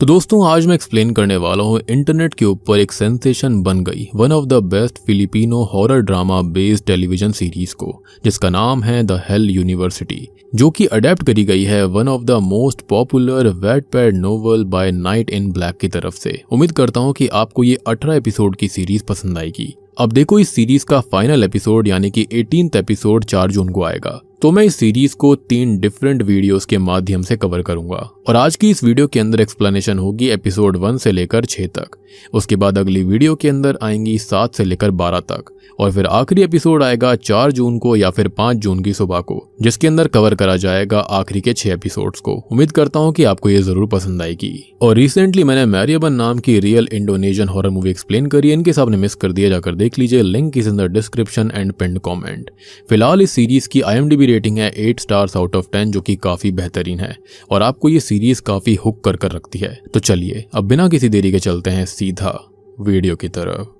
तो दोस्तों आज मैं एक्सप्लेन करने वाला हूँ इंटरनेट के ऊपर एक सेंसेशन बन गई one of the best Filipino horror drama based television series को, जिसका नाम है द हेल यूनिवर्सिटी, जो कि अडेप्ट करी गई है one of the most popular Wattpad novel by night in black की तरफ से। उम्मीद करता हूँ कि आपको ये 18 एपिसोड की सीरीज पसंद आएगी। अब देखो, इस सीरीज का फाइनल एपिसोड यानी कि 18th एपिसोड 4 जून को आएगा। तो मैं इस सीरीज को 3 डिफरेंट वीडियोस के माध्यम से कवर करूंगा और आज की इस वीडियो के अंदर एक्सप्लेनेशन होगी एपिसोड 1 से लेकर 6 तक। उसके बाद अगली वीडियो के अंदर आएंगी 7 से लेकर 12 तक और फिर आखिरी एपिसोड आएगा 4 जून को या फिर 5 जून की सुबह को, जिसके अंदर कवर करा जाएगा आखिरी के 6 एपिसोड्स को। उम्मीद करता हूँ कि आपको ये जरूर पसंद आएगी। और रिसेंटली मैंने मैरियबन नाम की real Indonesian horror movie explain करी है, इनके साथ मिस कर दिया, जाकर देख लीजिए, link is in the description and pinned comment. फिलहाल इस सीरीज की IMDb रेटिंग है 8 स्टार्स आउट ऑफ 10, जो कि काफी बेहतरीन है और आपको ये सीरीज काफी हुक कर रखती है। तो चलिए अब बिना किसी देरी के चलते हैं सीधा वीडियो की तरफ।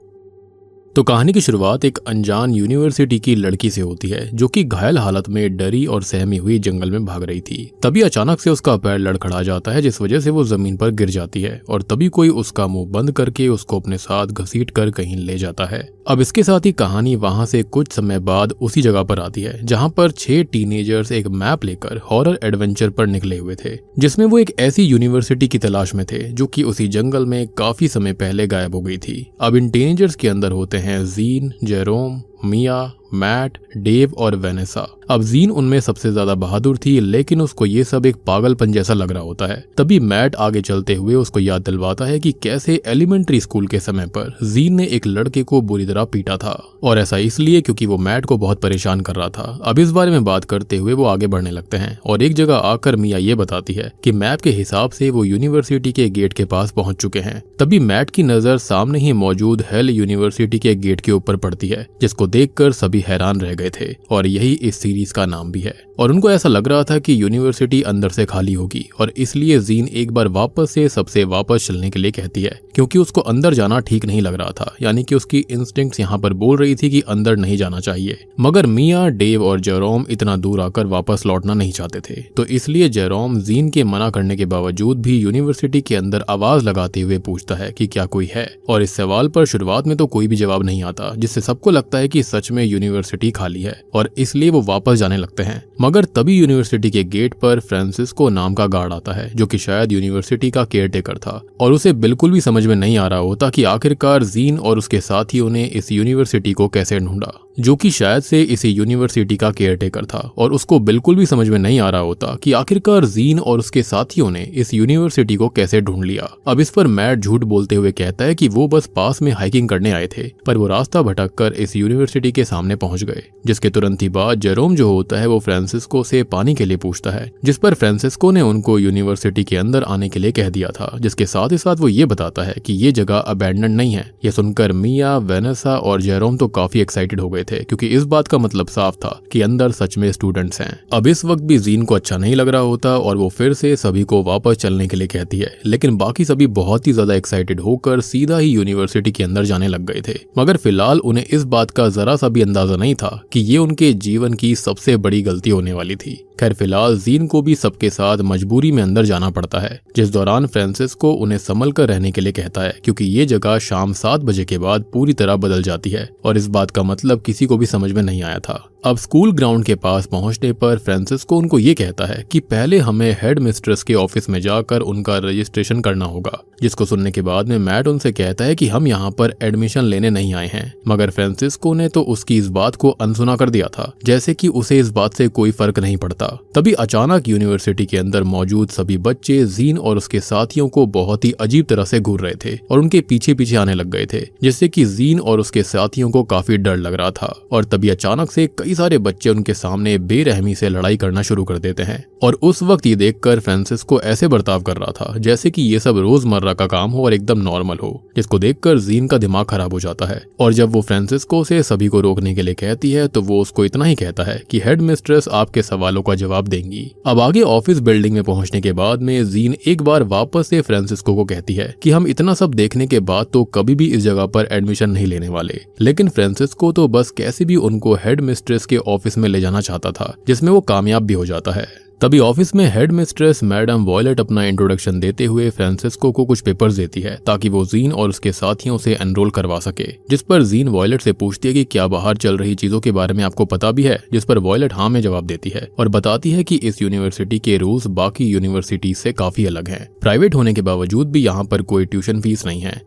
तो कहानी की शुरुआत एक अनजान यूनिवर्सिटी की लड़की से होती है, जो कि घायल हालत में डरी और सहमी हुई जंगल में भाग रही थी। तभी अचानक से उसका पैर लड़खड़ा जाता है, जिस वजह से वो जमीन पर गिर जाती है और तभी कोई उसका मुंह बंद करके उसको अपने साथ घसीट कर कहीं ले जाता है। अब इसके साथ ही कहानी वहां से कुछ समय बाद उसी जगह पर आती है जहां पर 6 टीनेजर्स एक मैप लेकर हॉरर एडवेंचर पर निकले हुए थे, जिसमें वो एक ऐसी यूनिवर्सिटी की तलाश में थे जो कि उसी जंगल में काफी समय पहले गायब हो गई थी। अब इन टीनेजर्स के अंदर होते हैं जीन, जेरोम, मिया, मैट, डेव और वेनेसा। अब जीन उनमें सबसे ज्यादा बहादुर थी, लेकिन उसको ये सब एक पागलपन जैसा लग रहा होता है। तभी मैट आगे चलते हुए उसको याद दिलवाता है कि कैसे एलिमेंट्री स्कूल के समय पर जीन ने एक लड़के को बुरी तरह पीटा था, और ऐसा इसलिए क्योंकि वो मैट को बहुत परेशान कर रहा था। अब इस बारे में बात करते हुए वो आगे बढ़ने लगते हैं और एक जगह आकर मिया ये बताती है कि मैप के हिसाब से वो यूनिवर्सिटी के गेट के पास पहुंच चुके हैं। तभी मैट की नजर सामने ही मौजूद हेल यूनिवर्सिटी के गेट के ऊपर पड़ती है, जिसको देखकर सभी हैरान रह गए थे और यही इस सीरीज का नाम भी है। और उनको ऐसा लग रहा था कि यूनिवर्सिटी अंदर से खाली होगी और इसलिए जीन एक बार वापस से सबसे वापस चलने के लिए कहती है, क्योंकि उसको अंदर जाना ठीक नहीं लग रहा था, यानी कि उसकी इंस्टिंक्ट्स यहाँ पर बोल रही थी कि अंदर नहीं जाना चाहिए। मगर मिया, डेव और जेरोम इतना दूर आकर वापस लौटना नहीं चाहते थे, तो इसलिए जेरोम जीन के मना करने के बावजूद भी यूनिवर्सिटी के अंदर आवाज लगाते हुए पूछता है कि क्या कोई है। और इस सवाल पर शुरुआत में तो कोई भी जवाब नहीं आता, जिससे सबको लगता है कि सच में यूनिवर्सिटी खाली है और इसलिए वो वापस जाने लगते हैं। मगर तभी यूनिवर्सिटी के गेट पर फ्रांसिस्को नाम का गार्ड आता है, जो कि शायद यूनिवर्सिटी का केयरटेकर था, और उसे बिल्कुल भी समझ में नहीं आ रहा होता कि आखिरकार जीन और उसके साथियों ने इस यूनिवर्सिटी को कैसे ढूंढा, जो कि शायद से इसी यूनिवर्सिटी का केयरटेकर था। और उसको बिल्कुल भी समझ में नहीं आ रहा होता कि आखिरकार जीन और उसके साथियों ने इस यूनिवर्सिटी को कैसे ढूंढ लिया। अब इस पर मैट झूठ बोलते हुए कहता है कि वो बस पास में हाइकिंग करने आए थे, पर वो रास्ता भटककर इस यूनिवर्सिटी के सामने पहुंच गए। जिसके तुरंत ही बाद जेरोम जो होता है वो फ्रांसिस्को से पानी के लिए पूछता है, जिस पर फ्रांसिस्को ने उनको यूनिवर्सिटी के अंदर आने के लिए कह दिया था। जिसके साथ ही साथ वो ये बताता है कि ये जगह अबैंडन नहीं है। ये सुनकर मिया, वेनेसा और जेरोम तो काफी एक्साइटेड हो गए थे, क्योंकि इस बात का मतलब साफ था कि अंदर सच में स्टूडेंट्स हैं। अब इस वक्त भी जीन को अच्छा नहीं लग रहा होता और वो फिर से सभी को वापस चलने के लिए कहती है, लेकिन बाकी सभी बहुत ही ज्यादा एक्साइटेड होकर सीधा ही यूनिवर्सिटी के अंदर जाने लग गए थे। मगर फिलहाल उन्हें इस बात का जरा सा भी अंदाजा नहीं था कि ये उनके जीवन की सबसे बड़ी गलती होने वाली थी। खैर फिलहाल जीन को भी सबके साथ मजबूरी में अंदर जाना पड़ता है, जिस दौरान फ्रांसिस्को उन्हें संभल कर रहने के लिए कहता है, क्योंकि ये जगह शाम 7 बजे के बाद पूरी तरह बदल जाती है और इस बात का मतलब किसी को भी समझ में नहीं आया था। अब स्कूल ग्राउंड के पास पहुंचने पर फ्रांसिस्को उनको ये कहता है कि पहले हमें हेड मिस्ट्रेस के ऑफिस में जाकर उनका रजिस्ट्रेशन करना होगा। जिसको सुनने के बाद में मैट उनसे कहता है कि हम यहाँ पर एडमिशन लेने नहीं आए हैं। मगर फ्रांसिस्को ने तो उसकी इस बात को अनसुना कर दिया था, जैसे कि उसे इस बात से कोई फर्क नहीं पड़ता। तभी अचानक यूनिवर्सिटी के अंदर मौजूद सभी बच्चे जीन और उसके साथियों को बहुत ही अजीब तरह से घूर रहे थे और उनके पीछे पीछे आने लग गए थे, जिससे कि जीन और उसके साथियों को काफी डर लग रहा था। और तभी अचानक से कई सारे बच्चे उनके सामने बेरहमी से लड़ाई करना शुरू कर देते हैं और उस वक्त ये देखकर फ्रांसिस्को ऐसे बर्ताव कर रहा था जैसे कि ये सब रोजमर्रा का काम हो और एकदम नॉर्मल हो, जिसको देखकर जीन का दिमाग खराब हो जाता है। और जब वो फ्रांसिस्को से सभी को रोकने के लिए कहती है तो वो उसको इतना ही कहता है कि हेड मिस्ट्रेस आपके सवालों का जवाब देंगी। अब आगे ऑफिस बिल्डिंग में पहुंचने के बाद में जीन एक बार वापस से फ्रांसिस्को को कहती है कि हम इतना सब देखने के बाद तो कभी भी इस जगह पर एडमिशन नहीं लेने वाले। लेकिन फ्रांसिस्को तो बस कैसे भी उनको हेड मिस्ट्रेस के ऑफिस में ले जाना चाहता था, जिसमें वो कामयाब भी हो जाता है। तभी ऑफिस में हेड मिस्ट्रेस मैडम वॉयलेट अपना इंट्रोडक्शन देते हुए फ्रांसिस्को को कुछ पेपर्स देती है ताकि वो जीन और उसके साथियों से एनरोल करवा सके, जिस पर जीन वॉयलेट से पूछती है कि क्या बाहर चल रही चीजों के बारे में आपको पता भी है, जिस पर वॉयलेट हाँ में जवाब देती है और बताती है कि इस यूनिवर्सिटी के रूल्स बाकी यूनिवर्सिटी से काफी अलग हैं। प्राइवेट होने के बावजूद भी यहाँ पर कोई ट्यूशन फीस नहीं है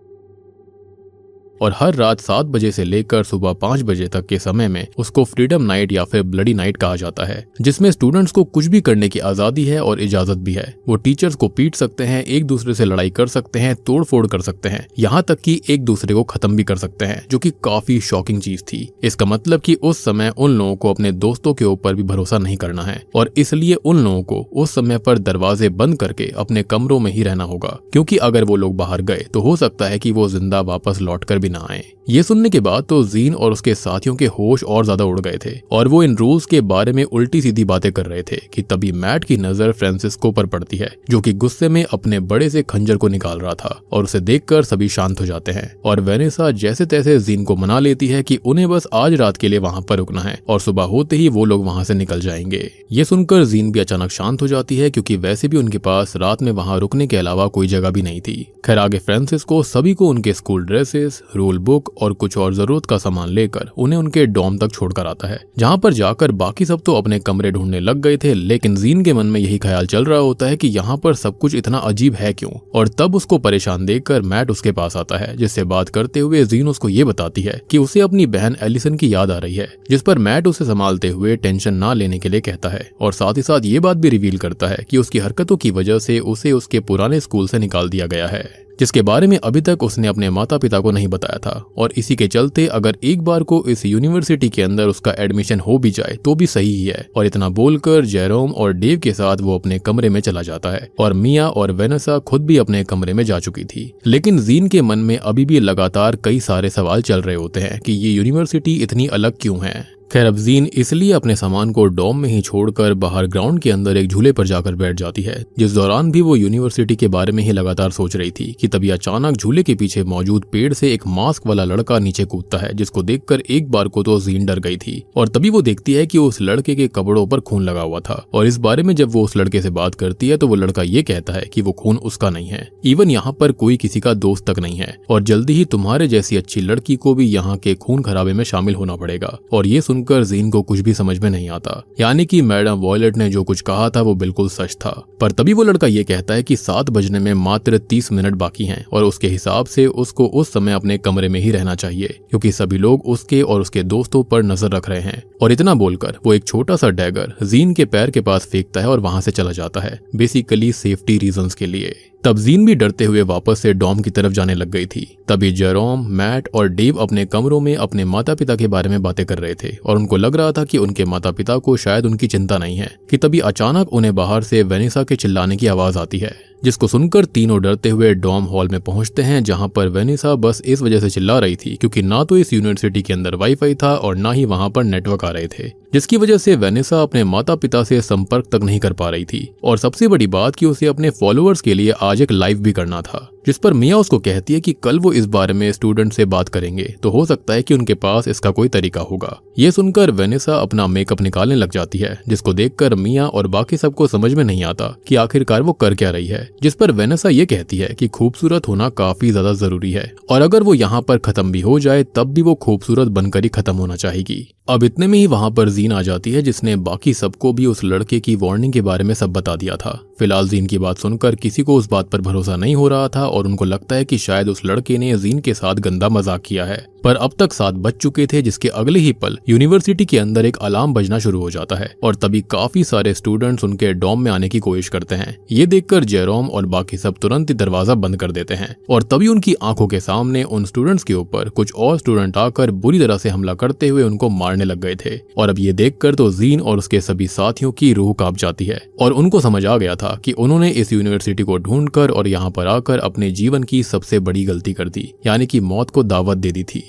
और हर रात 7 बजे से लेकर सुबह 5 बजे तक के समय में उसको फ्रीडम नाइट या फिर ब्लडी नाइट कहा जाता है, जिसमें स्टूडेंट्स को कुछ भी करने की आजादी है और इजाजत भी है। वो टीचर्स को पीट सकते हैं, एक दूसरे से लड़ाई कर सकते हैं, तोड़ फोड़ कर सकते हैं, यहाँ तक कि एक दूसरे को खत्म भी कर सकते हैं, जो कि काफी शॉकिंग चीज थी। इसका मतलब कि उस समय उन लोगों को अपने दोस्तों के ऊपर भी भरोसा नहीं करना है और इसलिए उन लोगों को उस समय पर दरवाजे बंद करके अपने कमरों में ही रहना होगा, क्योंकि अगर वो लोग बाहर गए तो हो सकता है कि वो जिंदा वापस लौट कर भी ना आए। ये सुनने के बाद तो जीन और उसके साथियों के होश और ज्यादा उड़ गए थे और वो इन रूल्स के बारे में उल्टी सीधी बातें कर रहे थे कि तभी मैट की नजर फ्रांसिस्को पर पड़ती है, जो कि गुस्से में अपने बड़े से खंजर को निकाल रहा था और उसे देखकर सभी शांत हो जाते हैं और वेनेसा जैसे तैसे जीन को मना लेती है कि उन्हें बस आज रात के लिए वहां पर रुकना है और सुबह होते ही वो लोग वहां से निकल जाएंगे। ये सुनकर जीन भी अचानक शांत हो जाती है, क्योंकि वैसे भी उनके पास रात में वहां रुकने के अलावा कोई जगह भी नहीं थी। खैर आगे फ्रांसिस्को सभी को उनके स्कूल ड्रेसेस, रूल बुक और कुछ और जरूरत का सामान लेकर उन्हें उनके डॉर्म तक छोड़कर आता है, जहां पर जाकर बाकी सब तो अपने कमरे ढूंढने लग गए थे, लेकिन जीन के मन में यही ख्याल चल रहा होता है कि यहाँ पर सब कुछ इतना अजीब है क्यों। और तब उसको परेशान देखकर मैट उसके पास आता है, जिससे बात करते हुए जीन उसको ये बताती है कि उसे अपनी बहन एलिसन की याद आ रही है, जिस पर मैट उसे संभालते हुए टेंशन ना लेने के लिए कहता है और साथ ही साथ ये बात भी रिवील करता है कि उसकी हरकतों की वजह से उसे उसके पुराने स्कूल से निकाल दिया गया है, जिसके बारे में अभी तक उसने अपने माता पिता को नहीं बताया था और इसी के चलते अगर एक बार को इस यूनिवर्सिटी के अंदर उसका एडमिशन हो भी जाए तो भी सही ही है। और इतना बोलकर जेरोम और डेव के साथ वो अपने कमरे में चला जाता है और मिया और वेनेसा खुद भी अपने कमरे में जा चुकी थी, लेकिन जीन के मन में अभी भी लगातार कई सारे सवाल चल रहे होते हैं कि ये यूनिवर्सिटी इतनी अलग क्यों है। खैर अब जीन इसलिए अपने सामान को डॉम में ही छोड़कर बाहर ग्राउंड के अंदर एक झूले पर जाकर बैठ जाती है, जिस दौरान भी वो यूनिवर्सिटी के बारे में ही लगातार सोच रही थी कि तभी अचानक झूले के पीछे मौजूद पेड़ से एक मास्क वाला लड़का नीचे कूदता है, जिसको देखकर एक बार को तो जीन डर गई थी और तभी वो देखती है कि उस लड़के के कपड़ों पर खून लगा हुआ था और इस बारे में जब वो उस लड़के से बात करती है तो वो लड़का ये कहता है कि वो खून उसका नहीं है, इवन यहाँ पर कोई किसी का दोस्त तक नहीं है और जल्दी ही तुम्हारे जैसी अच्छी लड़की को भी यहाँ के खून खराबे में शामिल होना पड़ेगा। और ये सुनकर जीन को कुछ भी समझ में नहीं आता, यानी कि मैडम वॉयलेट ने जो कुछ कहा था वो बिल्कुल सच था। पर तभी वो लड़का ये कहता है कि 7 बजने में मात्र 30 मिनट बाकी हैं और उसके हिसाब से उसको उस समय अपने कमरे में ही रहना चाहिए, क्योंकि सभी लोग उसके और उसके दोस्तों पर नजर रख रहे हैं। और इतना बोलकर वो एक छोटा सा डैगर जीन के पैर के पास फेंकता है और वहां से चला जाता है, बेसिकली सेफ्टी रीजंस के लिए। तब जीन भी डरते हुए वापस से डॉम की तरफ जाने लग गई थी। तभी जेरोम, मैट और डेव अपने कमरों में अपने माता पिता के बारे में बातें कर रहे थे और उनको लग रहा था कि उनके माता पिता को शायद उनकी चिंता नहीं है कि तभी अचानक उन्हें बाहर से वेनेसा के चिल्लाने की आवाज आती है, जिसको सुनकर तीनों डरते हुए डॉम हॉल में पहुंचते हैं, जहां पर वेनेसा बस इस वजह से चिल्ला रही थी क्योंकि ना तो इस यूनिवर्सिटी के अंदर वाईफाई था और ना ही वहां पर नेटवर्क आ रहे थे, जिसकी वजह से वेनेसा अपने माता पिता से संपर्क तक नहीं कर पा रही थी। और सबसे बड़ी बात कि उसे अपने फॉलोअर्स के लिए आज एक लाइव भी करना था, जिस पर मिया उसको कहती है कि कल वो इस बारे में स्टूडेंट से बात करेंगे तो हो सकता है कि उनके पास इसका कोई तरीका होगा। ये सुनकर वेनेसा अपना मेकअप निकालने लग जाती है, जिसको देखकर मिया और बाकी सबको समझ में नहीं आता कि आखिरकार वो कर क्या रही है, जिस पर वेनेसा ये कहती है कि खूबसूरत होना काफी ज्यादा जरूरी है और अगर वो यहाँ पर खत्म भी हो जाए तब भी वो खूबसूरत बनकर ही खत्म होना चाहेगी। अब इतने में ही वहां पर जीन आ जाती है, जिसने बाकी सबको भी उस लड़के की वार्निंग के बारे में सब बता दिया था। फिलहाल जीन की बात सुनकर किसी को उस बात पर भरोसा नहीं हो रहा था और उनको लगता है कि शायद उस लड़के ने जीन के साथ गंदा मजाक किया है, पर अब तक 7 बज चुके थे, जिसके अगले ही पल यूनिवर्सिटी के अंदर एक अलार्म बजना शुरू हो जाता है और तभी काफी सारे स्टूडेंट्स उनके डॉम में आने की कोशिश करते हैं। ये देखकर जेरोम और बाकी सब तुरंत ही दरवाजा बंद कर देते हैं और तभी उनकी आंखों के सामने उन स्टूडेंट्स के ऊपर कुछ और स्टूडेंट आकर बुरी तरह से हमला करते हुए उनको मारने लग गए थे। और अब ये देखकर तो जीन और उसके सभी साथियों की रूह कांप जाती है और उनको समझ आ गया था कि उन्होंने इस यूनिवर्सिटी को ढूंढकर और यहाँ पर आकर अपने जीवन की सबसे बड़ी गलती कर दी, यानी कि मौत को दावत दे दी थी।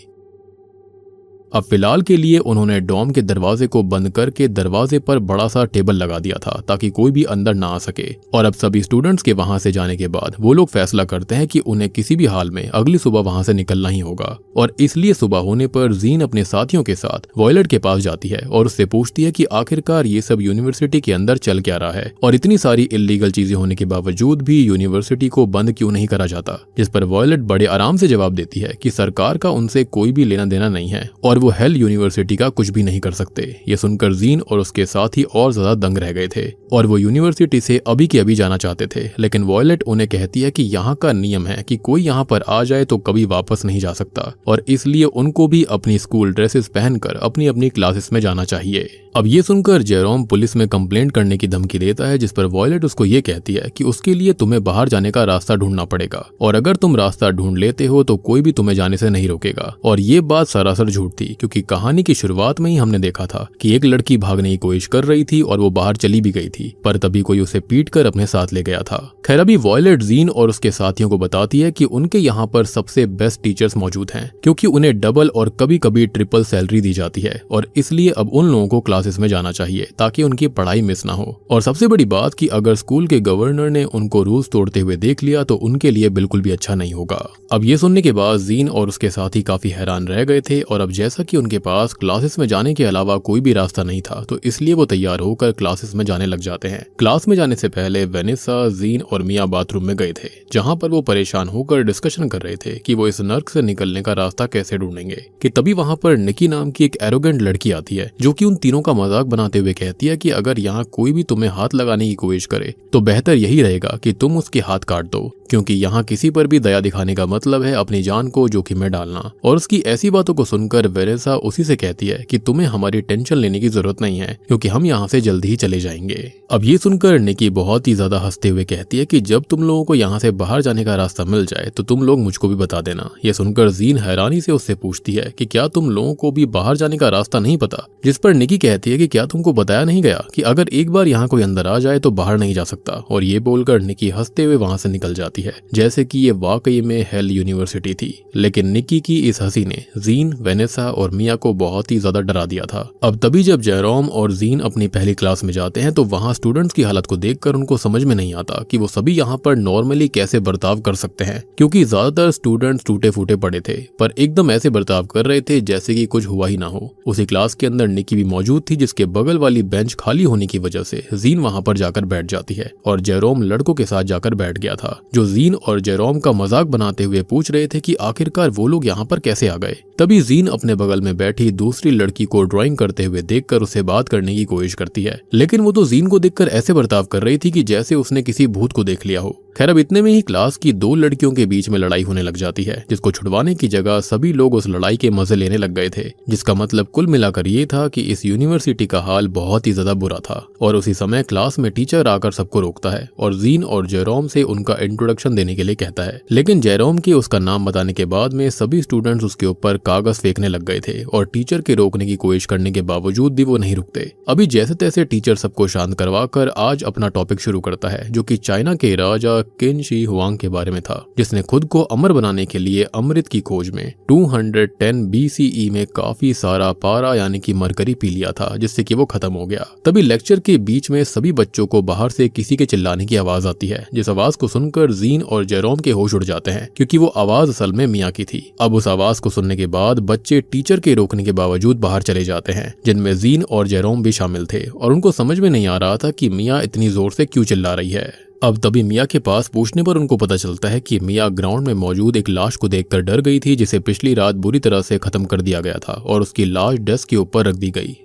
अब फिलहाल के लिए उन्होंने डॉम के दरवाजे को बंद करके दरवाजे पर बड़ा सा टेबल लगा दिया था ताकि कोई भी अंदर ना आ सके। और अब सभी स्टूडेंट्स के वहां से जाने के बाद वो लोग फैसला करते हैं कि उन्हें किसी भी हाल में अगली सुबह वहां से निकलना ही होगा। और इसलिए सुबह होने पर जीन अपने साथियों के साथ वॉयलेट के पास जाती है और उससे पूछती है कि आखिरकार ये सब यूनिवर्सिटी के अंदर चल क्या रहा है और इतनी सारी इल्लीगल चीजें होने के बावजूद भी यूनिवर्सिटी को बंद क्यों नहीं करा जाता। जिस पर वॉयलेट बड़े आराम से जवाब देती है कि सरकार का उनसे कोई भी लेना देना नहीं है और वो हेल यूनिवर्सिटी का कुछ भी नहीं कर सकते। ये सुनकर जीन और उसके साथी और ज्यादा दंग रह गए थे और वो यूनिवर्सिटी से अभी के अभी जाना चाहते थे, लेकिन वॉयलेट उन्हें कहती है कि यहाँ का नियम है कि कोई यहाँ पर आ जाए तो कभी वापस नहीं जा सकता और इसलिए उनको भी अपनी स्कूल ड्रेसेस पहनकर अपनी अपनी क्लासेस में जाना चाहिए। अब ये सुनकर जेरोम पुलिस में कंप्लेंट करने की धमकी देता है, जिस पर वॉयलेट उसको ये कहती है कि उसके लिए तुम्हें बाहर जाने का रास्ता ढूंढना पड़ेगा और अगर तुम रास्ता ढूंढ लेते हो तो कोई भी तुम्हें जाने से नहीं रोकेगा। और ये बात सरासर झूठ थी, क्योंकि कहानी की शुरुआत में ही हमने देखा था कि एक लड़की भागने की कोशिश कर रही थी और वो बाहर चली भी गई थी, पर तभी कोई उसे पीट कर अपने साथ ले गया था। खैर अभी वॉयलेट जीन और उसके साथियों को बताती है कि उनके यहाँ पर सबसे बेस्ट टीचर्स मौजूद हैं, क्योंकि उन्हें डबल और कभी कभी ट्रिपल सैलरी दी जाती है और इसलिए अब उन लोगों को क्लासेस में जाना चाहिए ताकि उनकी पढ़ाई मिस ना हो। और सबसे बड़ी बात कि अगर स्कूल के गवर्नर ने उनको रूल्स तोड़ते हुए देख लिया तो उनके लिए बिल्कुल भी अच्छा नहीं होगा। अब ये सुनने के बाद जीन और उसके साथी काफी हैरान रह गए थे और अब जैसा कि उनके पास क्लासेस में जाने के अलावा कोई भी रास्ता नहीं था तो इसलिए वो तैयार होकर क्लासेस में जाने लग जाते हैं। क्लास में जाने से पहले वेनेसा, जीन और मिया बाथरूम में गए थे, जहां पर वो परेशान होकर डिस्कशन कर रहे थे कि वो इस नर्क से निकलने का रास्ता कैसे ढूंढेंगे कि तभी वहां पर निकी नाम की एक एरोगेंट लड़की आती है जो कि उन तीनों का मजाक बनाते हुए कहती है कि अगर यहाँ कोई भी तुम्हें हाथ लगाने की कोशिश करे तो बेहतर यही रहेगा कि तुम उसके हाथ काट दो, क्योंकि यहाँ किसी पर भी दया दिखाने का मतलब है अपनी जान को जोखिम में डालना। और उसकी ऐसी बातों को सुनकर वेरेसा उसी से कहती है कि तुम्हें हमारी टेंशन लेने की जरूरत नहीं है, क्योंकि हम यहाँ से जल्दी ही चले जाएंगे। अब ये सुनकर निकी बहुत ही ज्यादा हंसते हुए कहती है कि जब तुम लोगों को यहाँ से बाहर जाने का रास्ता मिल जाए तो तुम लोग मुझको भी बता देना। ये सुनकर जीन हैरानी से उससे पूछती है कि क्या तुम लोगों को भी बाहर जाने का रास्ता नहीं पता, जिस पर निकी कहती है कि क्या तुमको बताया नहीं गया कि अगर एक बार यहाँ कोई अंदर आ जाए तो बाहर नहीं जा सकता। और ये बोलकर निकी हंसते हुए वहां से निकल जाती है, जैसे कि ये वाकई में हेल यूनिवर्सिटी थी। लेकिन निकी की इस हंसी ने जीन, वेनेसा और मिया को बहुत ही ज्यादा डरा दिया था। अब तभी जब जेरोम और जीन अपनी पहली क्लास में जाते हैं तो वहां स्टूडेंट्स की हालत को देखकर उनको समझ में नहीं आता कि वो सभी यहाँ पर नॉर्मली कैसे बर्ताव कर सकते हैं, क्योंकि ज्यादातर स्टूडेंट्स टूटे फूटे पड़े थे पर एकदम ऐसे बर्ताव कर रहे थे जैसे कि कुछ हुआ ही ना हो। उसी क्लास के अंदर निकी भी मौजूद थी, जिसके बगल वाली बेंच खाली होने की वजह से जीन वहां पर जाकर बैठ जाती है और जेरोम लड़कों के साथ जाकर बैठ गया था, जो जीन और जेरोम का मजाक बनाते हुए पूछ रहे थे कि आखिरकार वो लोग यहाँ पर कैसे आ गए। तभी जीन अपने बगल में बैठी दूसरी लड़की को ड्राइंग करते हुए देखकर उससे बात करने की कोशिश करती है, लेकिन वो तो जीन को देखकर ऐसे बर्ताव कर रही थी कि जैसे उसने किसी भूत को देख लिया हो। खैर अब इतने में ही क्लास की दो लड़कियों के बीच में लड़ाई होने लग जाती है, जिसको छुड़वाने की जगह सभी लोग उस लड़ाई के मजे लेने लग गए थे, जिसका मतलब कुल मिलाकर ये था कि इस यूनिवर्सिटी का हाल बहुत ही ज्यादा बुरा था। और उसी समय क्लास में टीचर आकर सबको रोकता है और जीन और जेरोम से उनका इंट्रोडक्शन देने के लिए कहता है, लेकिन जेरोम के उसका नाम बताने के बाद में सभी स्टूडेंट्स उसके ऊपर कागज फेंकने लग गए थे और टीचर के रोकने की कोशिश करने के बावजूद भी वो नहीं रुकते। अभी जैसे तैसे टीचर सबको शांत करवाकर आज अपना टॉपिक शुरू करता है, जो कि चाइना के राजा किन शी हुआंग के बारे में था, जिसने खुद को अमर बनाने के लिए अमृत की खोज में 210 BCE में काफी सारा पारा यानी कि मरकरी पी लिया था, जिससे कि वो खत्म हो गया। तभी लेक्चर के बीच में सभी बच्चों को बाहर से किसी के चिल्लाने की आवाज आती है, जिस आवाज को सुनकर जीन और जेरोम के होश उड़ जाते हैं, क्योंकि वो आवाज असल में मिया की थी। अब उस आवाज को सुनने के बाद बच्चे टीचर के रोकने के बावजूद बाहर चले जाते हैं, जिनमें जीन और जेरोम भी शामिल थे और उनको समझ में नहीं आ रहा था कि मिया इतनी जोर से क्यों चिल्ला रही है। अब तभी मिया के पास पूछने पर उनको पता चलता है कि मिया ग्राउंड में मौजूद एक लाश को देखकर डर गई थी, जिसे पिछली रात बुरी तरह से खत्म कर दिया गया था और उसकी लाश डेस्क के ऊपर रख दी गई।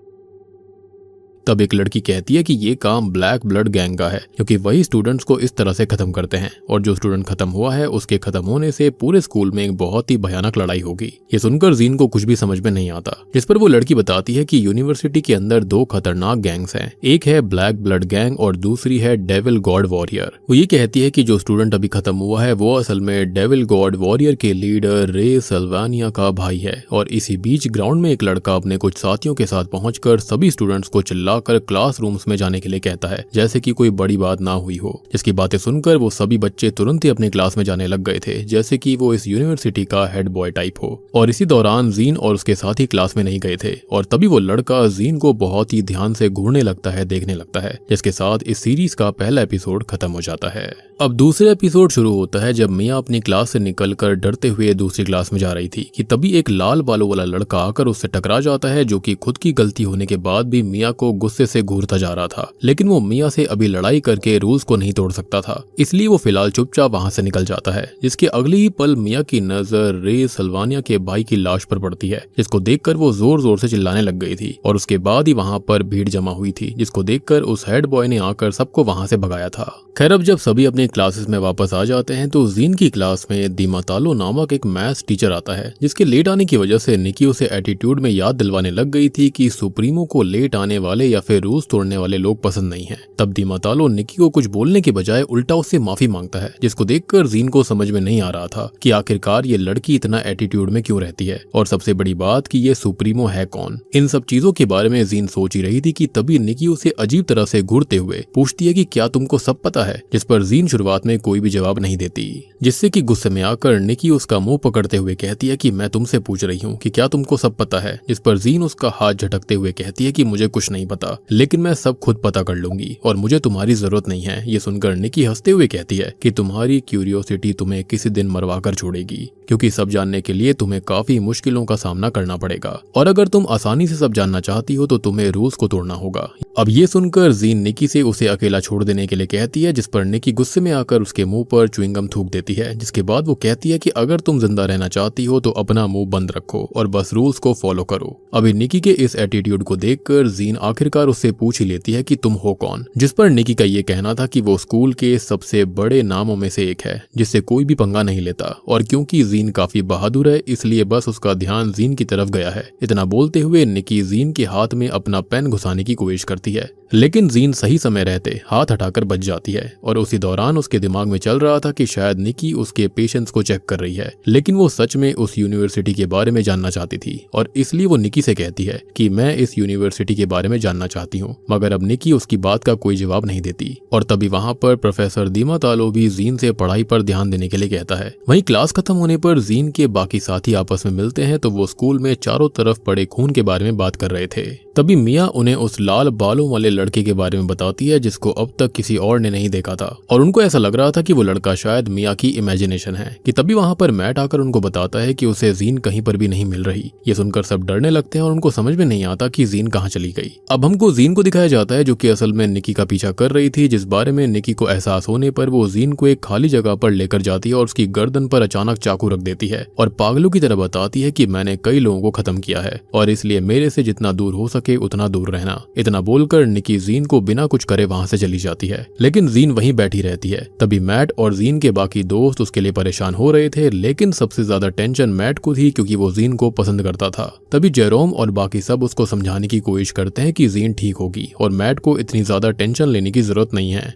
तब एक लड़की कहती है कि ये काम ब्लैक ब्लड गैंग का है, क्योंकि वही स्टूडेंट्स को इस तरह से खत्म करते हैं और जो स्टूडेंट खत्म हुआ है उसके खत्म होने से पूरे स्कूल में एक बहुत ही भयानक लड़ाई होगी। ये सुनकर जीन को कुछ भी समझ में नहीं आता, जिस पर वो लड़की बताती है कि यूनिवर्सिटी के अंदर दो खतरनाक गैंग्स हैं, एक है ब्लैक ब्लड गैंग और दूसरी है डेविल गॉड वॉरियर। वो ये कहती है कि जो स्टूडेंट अभी खत्म हुआ है वो असल में डेविल गॉड वॉरियर के लीडर रे सल्वानिया का भाई है। और इसी बीच ग्राउंड में एक लड़का अपने कुछ साथियों के साथ पहुंचकर सभी स्टूडेंट्स को चिल्ला आकर क्लासरूम्स में जाने के लिए कहता है, जैसे कि कोई बड़ी बात ना हुई हो। जिसकी बातें सुनकर वो सभी बच्चे तुरंत ही अपनी क्लास में जाने लग गए थे, जैसे कि वो इस यूनिवर्सिटी का हेड बॉय टाइप हो। और इसी दौरान जीन और उसके साथी क्लास में नहीं गए थे, और तभी वो लड़का जीन को बहुत ही ध्यान से घूरने लगता है, देखने लगता है, जिसके साथ इस सीरीज का पहला एपिसोड खत्म हो जाता है। अब दूसरा एपिसोड शुरू होता है जब मिया अपनी क्लास से निकलकर डरते हुए दूसरी क्लास में जा रही थी कि तभी एक लाल बालों वाला लड़का आकर उससे टकरा जाता है, जो कि खुद की गलती होने के बाद भी मिया को गुस्से से घूरता जा रहा था। लेकिन वो मिया से अभी लड़ाई करके रूल्स को नहीं तोड़ सकता था, इसलिए वो फिलहाल चुपचाप वहां से निकल जाता है। जिसके अगले ही पल मिया की नजर रे सल्वानिया के भाई की लाश पर पड़ती है, जिसको देखकर वो जोर जोर से चिल्लाने लग गई थी। और उसके बाद ही वहां पर भीड़ जमा हुई थी, जिसको देखकर उस हेड बॉय ने आकर सबको वहां से भगाया था। खैर, अब जब सभी अपने क्लासेस में वापस आ जाते हैं तो जीन की क्लास में दिमातालो नामक एक मैथ्स टीचर आता है, जिसके लेट आने की वजह से निकी उसे एटीट्यूड में याद दिलवाने लग गई थी कि सुप्रीमो को लेट आने वाले या फिर रूल्स तोड़ने वाले लोग पसंद नहीं हैं। तब दिमातालो निकी को कुछ बोलने के बजाय उल्टा उससे माफी मांगता है, जिसको देखकर जीन को समझ में नहीं आ रहा था कि आखिरकार ये लड़की इतना एटीट्यूड में क्यों रहती है, और सबसे बड़ी बात कि ये सुप्रीमो है कौन। इन सब चीजों के बारे में जीन सोच ही रही थी कि तभी निकी उसे अजीब तरह से घूरते हुए पूछती है कि क्या तुमको सब पता है, जिस पर जीन शुरुआत में कोई भी जवाब नहीं देती, जिससे कि गुस्से में आकर निकी उसका मुंह पकड़ते हुए कहती है कि मैं तुमसे पूछ रही हूँ कि क्या तुमको सब पता है, जिस पर जीन उसका हाथ झटकते हुए कहती है कि मुझे कुछ नहीं पता, लेकिन मैं सब खुद पता कर लूंगी और मुझे तुम्हारी जरूरत नहीं है। ये सुनकर निकी हंसते हुए कहती है कि तुम्हारी क्यूरियोसिटी तुम्हें किसी दिन मरवा कर छोड़ेगी, क्योंकि सब जानने के लिए तुम्हें काफी मुश्किलों का सामना करना पड़ेगा, और अगर तुम आसानी से सब जानना चाहती हो तो तुम्हें रूल्स को तोड़ना होगा। अब ये सुनकर जीन निकी से उसे अकेला छोड़ देने के लिए कहती है, जिस पर निकी गुस्से में आकर उसके मुंह पर च्युइंगम थूक देती है। जिसके बाद वो कहती है कि अगर तुम जिंदा रहना चाहती हो तो अपना मुंह बंद रखो और बस रूल्स को फॉलो करो। अभी निकी के इस एटीट्यूड को देखकर जीन आखिरकार उससे पूछ ही लेती है कि तुम हो कौन, जिस पर निकी का ये कहना था कि वो स्कूल के सबसे बड़े नामों में से एक है, जिससे कोई भी पंगा नहीं लेता, और क्योंकि जीन काफी बहादुर है इसलिए बस उसका ध्यान जीन की तरफ गया है। इतना बोलते हुए निकी जीन के हाथ में अपना पेन घुसाने की कोशिश करती है, लेकिन जीन सही समय रहते हाथ हटाकर बच जाती है। और उसी दौरान उसके दिमाग में चल रहा था कि शायद निकी उसके पेशेंस को चेक कर रही है, लेकिन वो सच में उस यूनिवर्सिटी के बारे में जानना चाहती थी, और इसलिए वो निकी से कहती है कि मैं इस यूनिवर्सिटी के बारे में जानना चाहती हूँ। मगर अब निकी उसकी बात का कोई जवाब नहीं देती, और तभी वहाँ पर प्रोफेसर दिमातालो भी जीन से पढ़ाई पर ध्यान देने के लिए कहता है। वहीं क्लास खत्म होने पर जीन के बाकी साथी आपस में मिलते हैं तो वो स्कूल में चारों तरफ पड़े खून के बारे में बात कर रहे थे। तभी मिया उन्हें उस लाल बालों वाले लड़के के बारे में बताती है, जिसको अब तक किसी और ने नहीं देखा था, और उनको ऐसा लग रहा था कि वो लड़का शायद मिया की इमेजिनेशन है। कि तभी वहाँ पर मैट आकर उनको बताता है कि उसे जीन कहीं पर भी नहीं मिल रही। ये सुनकर सब डरने लगते हैं और उनको समझ में नहीं आता कि जीन कहाँ चली गई। अब हमको जीन को दिखाया जाता है जो कि असल में निकी का पीछा कर रही थी, जिस बारे में निकी को एहसास होने पर वो जीन को एक खाली जगह पर लेकर जाती है और उसकी गर्दन पर अचानक चाकू रख देती है और पागलों की तरह बताती है कि मैंने कई लोगों को खत्म किया है और इसलिए मेरे से जितना दूर हो सके उतना दूर रहना। इतना बोलकर निकी जीन को बिना कुछ करे वहां से चली जाती है, लेकिन जीन वहीं बैठी रहती है। तभी मैट और जीन के बाकी दोस्त उसके लिए परेशान हो रहे थे, लेकिन सबसे ज्यादा टेंशन मैट को थी क्योंकि वो जीन को पसंद करता था। तभी जेरोम और बाकी सब उसको समझाने की कोशिश करते हैं कि जीन ठीक होगी और मैट को इतनी ज्यादा टेंशन लेने की जरूरत नहीं है।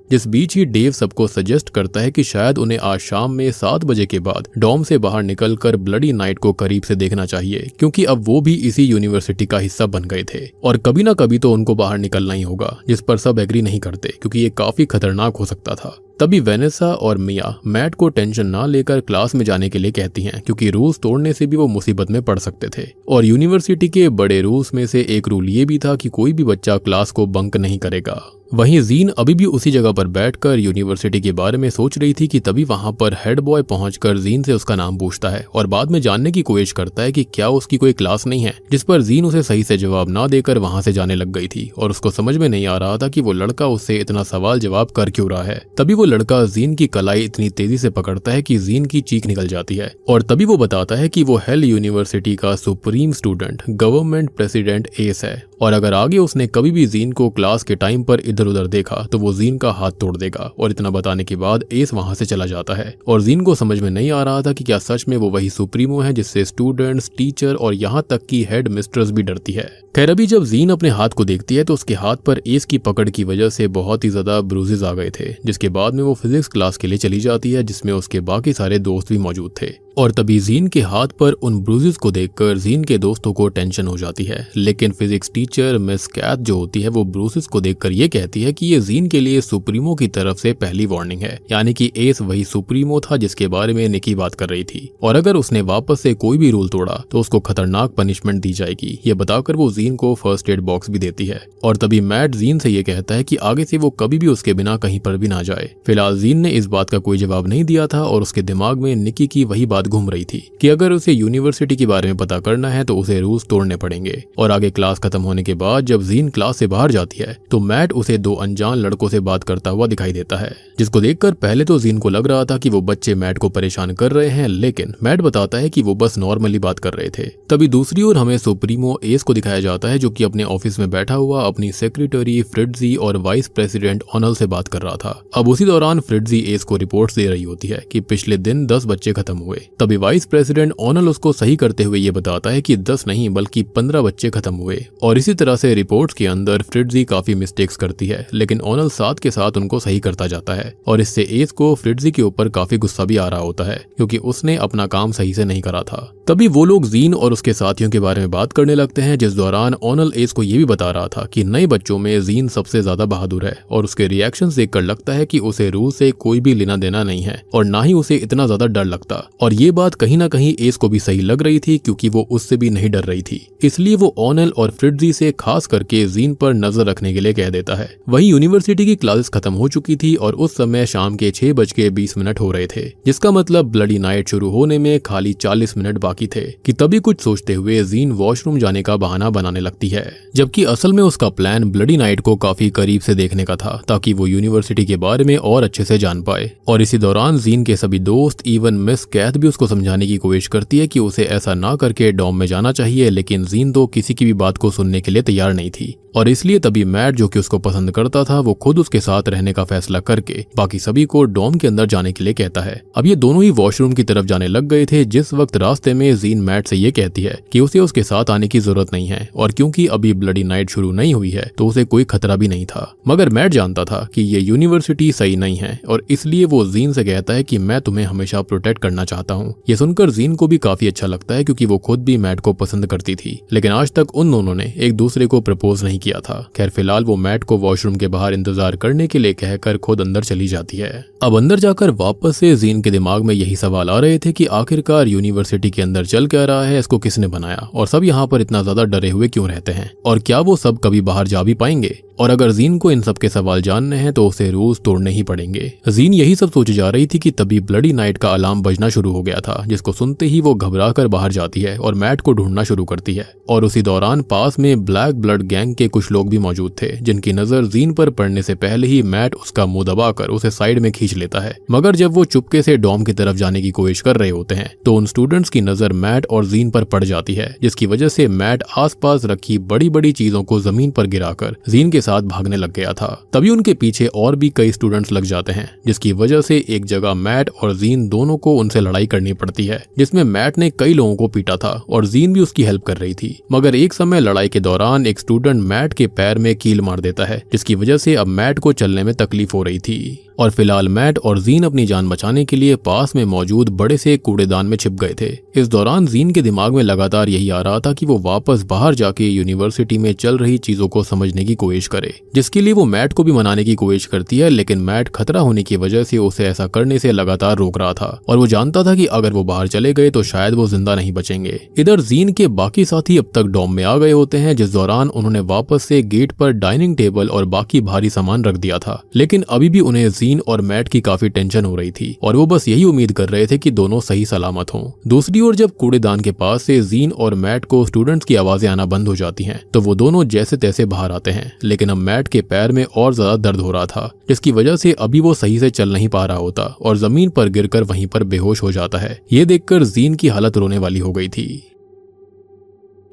जिस बीच ही डेव सबको सजेस्ट करता है कि शायद उन्हें आज शाम में 7 बजे के बाद डॉम से बाहर निकलकर ब्लडी नाइट को करीब से देखना चाहिए, क्योंकि अब वो भी इसी यूनिवर्सिटी का हिस्सा बन गए थे और कभी ना कभी तो उनको बाहर निकलना ही होगा। जिस पर सब एग्री नहीं करते क्योंकि ये काफी खतरनाक हो सकता था। तभी वेनेसा और मिया मैट को टेंशन ना लेकर क्लास में जाने के लिए कहती हैं, क्योंकि रूल्स तोड़ने से भी वो मुसीबत में पड़ सकते थे। और यूनिवर्सिटी के बड़े रूल्स में से एक रूल ये भी था कि कोई भी बच्चा क्लास को बंक नहीं करेगा। वहीं जीन अभी भी उसी जगह पर बैठकर यूनिवर्सिटी के बारे में सोच रही थी कि तभी वहां पर हेड बॉय पहुंचकर जीन से उसका नाम पूछता है और बाद में जानने की कोशिश करता है कि क्या उसकी कोई क्लास नहीं है, जिस पर जीन उसे सही से जवाब ना देकर वहां से जाने लग गई थी और उसको समझ में नहीं आ रहा था कि वो लड़का उससे इतना सवाल जवाब कर क्यों रहा है। तभी वो लड़का जीन की कलाई इतनी तेजी से पकड़ता है कि जीन की चीख निकल जाती है और तभी वो बताता है कि वो हेल यूनिवर्सिटी का supreme student government president S है और अगर आगे उसने कभी भी जीन को क्लास के टाइम पर इधर उधर देखा तो वो जीन का हाथ तोड़ देगा। और इतना बताने के बाद एस वहां से चला जाता है और जीन को समझ में नहीं आ रहा था कि क्या सच में वो वही सुप्रीमो है जिससे स्टूडेंट्स, टीचर और यहाँ तक की हेड मिस्ट्रेस भी डरती है। खैर अभी जब जीन अपने हाथ को देखती है तो उसके हाथ पर एस की पकड़ की वजह से बहुत ही ज्यादा ब्रूजेस आ गए थे, जिसके बाद में वो फिजिक्स क्लास के लिए चली जाती है जिसमें उसके बाकी सारे दोस्त भी मौजूद थे। और तभी जीन के हाथ पर उन ब्रूजेस को देखकर जीन के दोस्तों को टेंशन हो जाती है, लेकिन फिजिक्स टीचर मिस कैथ जो होती है वो ब्रूजेस को देखकर ये कहती है कि ये जीन के लिए सुप्रीमो की तरफ से पहली वार्निंग है, यानी कि एस वही सुप्रीमो था जिसके बारे में निकी बात कर रही थी और अगर उसने वापस से कोई भी रूल तोड़ा तो उसको खतरनाक पनिशमेंट दी जाएगी। ये बताकर वो जीन को फर्स्ट एड बॉक्स भी देती है। और तभी मैट जीन से ये कहता है कि आगे से वो कभी भी उसके बिना कहीं पर भी ना जाए। फिलहाल जीन ने इस बात का कोई जवाब नहीं दिया था और उसके दिमाग में निकी की वही बात घूम रही थी कि अगर उसे यूनिवर्सिटी के बारे में पता करना है तो उसे रूल्स तोड़ने पड़ेंगे। और आगे क्लास खत्म होने के बाद जब जीन क्लास से बाहर जाती है तो मैट उसे दो अनजान लड़कों से बात करता हुआ दिखाई देता है, जिसको देखकर पहले तो जीन को लग रहा था कि वो बच्चे मैट को परेशान कर रहे हैं, लेकिन मैट बताता है कि वो बस नॉर्मली बात कर रहे थे। तभी दूसरी ओर हमें सुप्रीमो एस को दिखाया जाता है जो कि अपने ऑफिस में बैठा हुआ अपनी सेक्रेटरी फ्रिट्जी और वाइस प्रेसिडेंट ओनल से बात कर रहा था। अब उसी दौरान फ्रिट्जी एस को रिपोर्ट्स दे रही होती है कि पिछले दिन 10 बच्चे खत्म हुए। तभी वाइस प्रेसिडेंट ओनल उसको सही करते हुए ये बताता है कि 10 नहीं बल्कि 15 बच्चे खत्म हुए। और इसी तरह से रिपोर्ट्स के अंदर फ्रिट्जी काफी मिस्टेक्स करती है, लेकिन ओनल साथ के साथ उनको सही करता जाता है और इससे एस को फ्रिट्जी के ऊपर काफी गुस्सा भी आ रहा होता है क्योंकि उसने अपना काम सही से नहीं करा था। तभी वो लोग जीन और उसके साथियों के बारे में बात करने लगते हैं, जिस दौरान ओनल एस को ये भी बता रहा था कि नए बच्चों में जीन सबसे ज्यादा बहादुर है और उसके रिएक्शंस देखकर लगता है कि उसे रूल से कोई भी लेना देना नहीं है और ना ही उसे इतना ज्यादा डर लगता। और ये बात कहीं ना कहीं एस को भी सही लग रही थी क्योंकि वो उससे भी नहीं डर रही थी, इसलिए वो ओनल और फ्रिट्जी से खास करके जीन पर नजर रखने के लिए कह देता है। वहीं यूनिवर्सिटी की क्लासेस खत्म हो चुकी थी और उस समय शाम के 6:20 हो रहे थे, जिसका मतलब ब्लडी नाइट शुरू होने में खाली 40 मिनट बाकी थे कि तभी कुछ सोचते हुए जीन वॉशरूम जाने का बहाना बनाने लगती है, जबकि असल में उसका प्लान ब्लडी नाइट को काफी करीब से देखने का था ताकि वो यूनिवर्सिटी के बारे में और अच्छे से जान पाए। और इसी दौरान जीन के सभी दोस्त इवन मिस कैथ भी उसको समझाने की कोशिश करती है कि उसे ऐसा ना करके डॉम में जाना चाहिए, लेकिन जीन तो किसी की भी बात को सुनने के लिए तैयार नहीं थी। और इसलिए तभी मैट जो कि उसको पसंद करता था वो खुद उसके साथ रहने का फैसला करके बाकी सभी को डॉम के अंदर जाने के लिए कहता है। अब ये दोनों ही वॉशरूम की तरफ जाने लग गए थे जिस वक्त रास्ते में जीन मैट से ये कहती है कि उसे उसके साथ आने की जरूरत नहीं है और क्योंकि अभी ब्लडी नाइट शुरू नहीं हुई है तो उसे कोई खतरा भी नहीं था। मगर मैट जानता था कि ये यूनिवर्सिटी सही नहीं है और इसलिए वो जीन से कहता है कि मैं तुम्हें हमेशा प्रोटेक्ट करना चाहता हूँ। ये सुनकर जीन को भी काफी अच्छा लगता है क्योंकि वो खुद भी मैट को पसंद करती थी, लेकिन आज तक उन दोनों ने एक दूसरे को प्रपोज नहीं किया था। खैर फिलहाल वो मैट को वॉशरूम के बाहर इंतजार करने के लिए कहकर खुद अंदर चली जाती है। अब अंदर जाकर वापस से जीन के दिमाग में यही सवाल आ रहे थे कि आखिरकार यूनिवर्सिटी के अंदर चल क्या रहा है, इसको किसने बनाया और सब यहाँ पर इतना ज्यादा डरे हुए क्यों रहते हैं और क्या वो सब कभी बाहर जा भी पाएंगे। और अगर जीन को इन सब के सवाल जानने हैं तो उसे रूल्स तोड़ने ही पड़ेंगे। जीन यही सब सोच जा रही थी कि तभी ब्लडी नाइट का अलार्म बजना शुरू हो गया था, जिसको सुनते ही वो घबरा कर बाहर जाती है और मैट को ढूंढना शुरू करती है। और उसी दौरान पास में ब्लैक ब्लड गैंग के कुछ लोग भी मौजूद थे, जिनकी नजर जीन पर पड़ने से पहले ही मैट उसका मुंह दबाकर उसे साइड में खींच लेता है। मगर जब वो चुपके से डॉम की तरफ जाने की कोशिश कर रहे होते हैं तो उन स्टूडेंट्स की नजर मैट और जीन पर पड़ जाती है, जिसकी वजह से मैट आसपास रखी बड़ी बड़ी चीजों को जमीन पर गिराकर जीन के साथ भागने लग गया था। तभी उनके पीछे और भी कई स्टूडेंट्स लग जाते हैं, जिसकी वजह से एक जगह मैट और जीन दोनों को उनसे लड़ाई करनी पड़ती है, जिसमें मैट ने कई लोगों को पीटा था और जीन भी उसकी हेल्प कर रही थी। मगर एक समय लड़ाई के दौरान एक स्टूडेंट मैट के पैर में कील मार देता है, जिसकी वजह से अब मैट को चलने में तकलीफ हो रही थी। और फिलहाल मैट और जीन अपनी जान बचाने के लिए पास में मौजूद बड़े से कूड़ेदान में छिप गए थे। इस दौरान जीन के दिमाग में लगातार यही आ रहा था कि वो वापस बाहर जाके यूनिवर्सिटी में चल रही चीजों को समझने की कोशिश करे, जिसके लिए वो मैट को भी मनाने की कोशिश करती है, लेकिन मैट खतरा होने की वजह से उसे ऐसा करने से लगातार रोक रहा था और वो जानता था कि अगर वो बाहर चले गए तो शायद वो जिंदा नहीं बचेंगे। इधर जीन के बाकी साथी अब तक डॉम में आ गए होते हैं, जिस दौरान उन्होंने वापस से गेट पर डाइनिंग टेबल और बाकी भारी सामान रख दिया था, लेकिन अभी भी उन्हें जीन और मैट की काफी टेंशन हो रही थी और वो बस यही उम्मीद कर रहे थे कि दोनों सही सलामत हों। दूसरी ओर जब कूड़ेदान के पास से जीन और मैट को स्टूडेंट्स की आवाजें आना बंद हो जाती हैं, तो वो दोनों जैसे तैसे बाहर आते हैं, लेकिन अब मैट के पैर में और ज्यादा दर्द हो रहा था, जिसकी वजह से अभी वो सही से चल नहीं पा रहा होता और जमीन पर गिरकर वहीं पर बेहोश हो जाता है। ये देखकर जीन की हालत रोने वाली हो गई थी।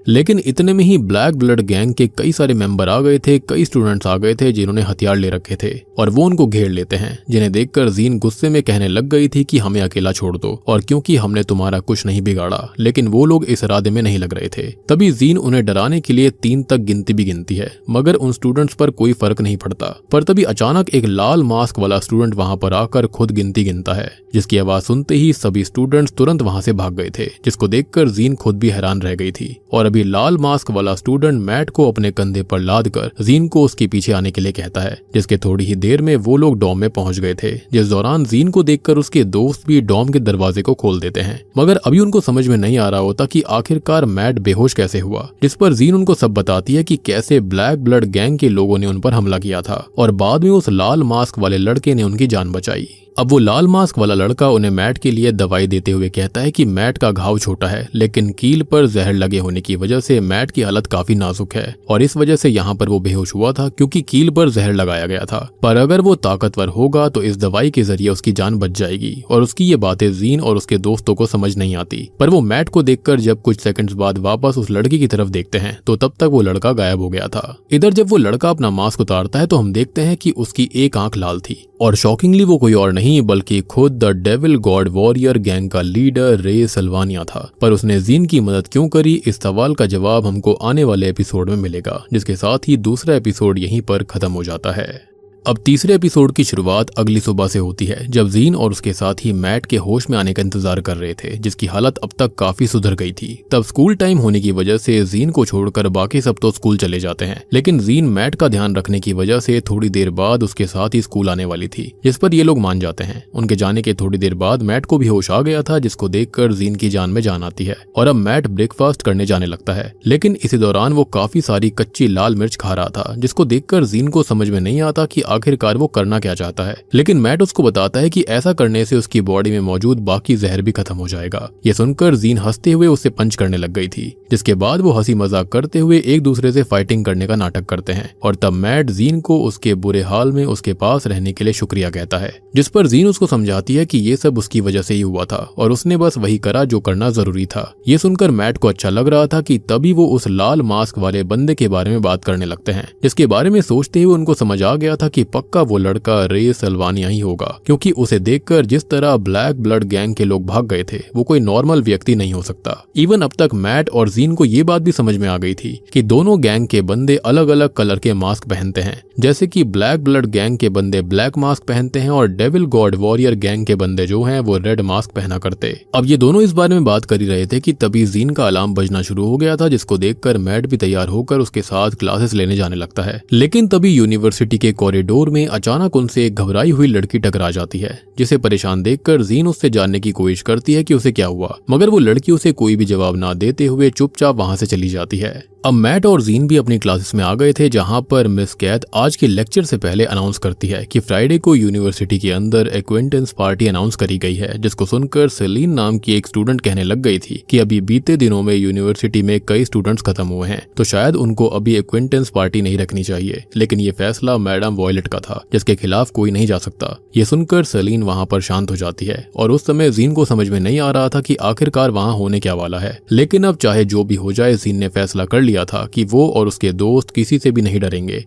लेकिन इतने में ही ब्लैक ब्लड गैंग के कई सारे मेंबर आ गए थे, कई स्टूडेंट्स आ गए थे जिन्होंने हथियार ले रखे थे और वो उनको घेर लेते हैं, जिन्हें देखकर जीन गुस्से में कहने लग गई थी कि हमें अकेला छोड़ दो और क्योंकि हमने तुम्हारा कुछ नहीं बिगाड़ा। लेकिन वो लोग इस इरादे में नहीं लग रहे थे। तभी जीन उन्हें डराने के लिए 3 तक गिनती भी गिनती है, मगर उन स्टूडेंट्स पर कोई फर्क नहीं पड़ता। पर तभी अचानक एक लाल मास्क वाला स्टूडेंट वहां पर आकर खुद गिनती गिनता है, जिसकी आवाज सुनते ही सभी स्टूडेंट्स तुरंत वहां से भाग गए थे, जिसको देखकर जीन खुद भी हैरान रह गई थी। और अभी लाल मास्क वाला स्टूडेंट मैट को अपने कंधे पर लाद कर जीन को उसके पीछे आने के लिए कहता है, जिसके थोड़ी ही देर में वो लोग डॉम में पहुंच गए थे। जिस दौरान जीन को देखकर उसके दोस्त भी डॉम के दरवाजे को खोल देते हैं, मगर अभी उनको समझ में नहीं आ रहा होता कि आखिरकार मैट बेहोश कैसे हुआ। जिस पर जीन उनको सब बताती है कि कैसे ब्लैक ब्लड गैंग के लोगों ने उन पर हमला किया था और बाद में उस लाल मास्क वाले लड़के ने उनकी जान बचाई। अब वो लाल मास्क वाला लड़का उन्हें मैट के लिए दवाई देते हुए कहता है कि मैट का घाव छोटा है, लेकिन कील पर जहर लगे होने की वजह से मैट की हालत काफी नाजुक है और इस वजह से यहाँ पर वो बेहोश हुआ था क्योंकि कील पर जहर लगाया गया था। पर अगर वो ताकतवर होगा तो इस दवाई के जरिए उसकी जान बच जाएगी। और उसकी ये बातें जीन और उसके दोस्तों को समझ नहीं आती। पर वो मैट को देखकर जब कुछ सेकंड्स बाद वापस उस लड़की की तरफ देखते हैं तो तब तक वो लड़का गायब हो गया था। इधर जब वो लड़का अपना मास्क उतारता है तो हम देखते हैं कि उसकी एक आंख लाल थी और शॉकिंगली वो कोई और नहीं बल्कि खुद the devil god warrior gang का लीडर रे सल्वानिया था। पर उसने जीन की मदद क्यों करी, इस सवाल का जवाब हमको आने वाले एपिसोड में मिलेगा, जिसके साथ ही दूसरा एपिसोड यहीं पर खत्म हो जाता है। अब तीसरे एपिसोड की शुरुआत अगली सुबह से होती है, जब जीन और उसके साथ ही मैट के होश में आने का इंतजार कर रहे थे, जिसकी हालत अब तक काफी सुधर गई थी। तब स्कूल टाइम होने की वजह से जीन को छोड़कर बाकी सब तो स्कूल चले जाते हैं, लेकिन जीन मैट का ध्यान रखने की वजह से थोड़ी देर बाद उसके साथ ही स्कूल आने वाली थी, जिस पर ये लोग मान जाते हैं। उनके जाने के थोड़ी देर बाद मैट को भी होश आ गया था, जिसको देखकर जीन की जान में जान आती है और अब मैट ब्रेकफास्ट करने जाने लगता है। लेकिन इसी दौरान वो काफी सारी कच्ची लाल मिर्च खा रहा था, जिसको देखकर जीन को समझ में नहीं आता कि आखिरकार वो करना क्या चाहता है। लेकिन मैट उसको बताता है कि ऐसा करने से उसकी बॉडी में मौजूद बाकी जहर भी खत्म हो जाएगा। ये सुनकर जीन हंसते हुए उससे पंच करने लग गई थी, जिसके बाद वो हंसी मजाक करते हुए एक दूसरे से फाइटिंग करने का नाटक करते हैं। और तब मैट जीन को उसके बुरे हाल में उसके पास रहने के लिए शुक्रिया कहता है, जिस पर जीन उसको समझाती है कि ये सब उसकी वजह से ही हुआ था और उसने बस वही करा जो करना जरूरी था। ये सुनकर मैट को अच्छा लग रहा था कि तभी वो उस लाल मास्क वाले बंदे के बारे में बात करने लगते हैं, जिसके बारे में सोचते हुए उनको समझ आ गया था कि पक्का वो लड़का रे सल्वानिया ही होगा, क्योंकि उसे देखकर जिस तरह ब्लैक ब्लड गैंग के लोग भाग गए थे वो कोई नॉर्मल व्यक्ति नहीं हो सकता। इवन अब तक मैट और जीन को ये बात भी समझ में आ गई थी कि दोनों गैंग के बंदे अलग अलग कलर के मास्क पहनते हैं, जैसे कि ब्लैक ब्लड गैंग के बंदे ब्लैक मास्क पहनते हैं और डेविल गॉड वॉरियर गैंग के बंदे जो हैं वो रेड मास्क पहना करते। अब ये दोनों इस बारे में बात कर ही रहे थे कि तभी जीन का अलार्म बजना शुरू हो गया था, जिसको देखकर मैट भी तैयार होकर उसके साथ क्लासेस लेने जाने लगता है। लेकिन तभी यूनिवर्सिटी के कॉरिडोर में अचानक उनसे एक घबराई हुई लड़की टकरा जाती है, जिसे परेशान देखकर जीन उससे जानने की कोशिश करती है कि उसे क्या हुआ, मगर वो लड़की उसे कोई भी जवाब ना देते हुए चुपचाप वहां से चली जाती है। अब मैट और जीन भी अपनी क्लासेस में आ गए थे, जहां पर मिस कैथ आज के लेक्चर से पहले अनाउंस करती है कि फ्राइडे को यूनिवर्सिटी के अंदर एक्वेंटेंस पार्टी अनाउंस करी गई है, जिसको सुनकर सेलिन नाम की एक स्टूडेंट कहने लग गई थी कि अभी बीते दिनों में यूनिवर्सिटी में कई स्टूडेंट्स खत्म हुए हैं, तो शायद उनको अभी एक्वेंटेंस पार्टी नहीं रखनी चाहिए। लेकिन ये फैसला मैडम वॉयलेट का था, जिसके खिलाफ कोई नहीं जा सकता। ये सुनकर सेलिन वहां पर शांत हो जाती है और उस समय जीन को समझ में नहीं आ रहा था कि आखिरकार वहां होने क्या वाला है। लेकिन अब चाहे जो भी हो जाए, जीन ने फैसला कर लिया था कि वो और उसके दोस्त किसी से भी नहीं डरेंगे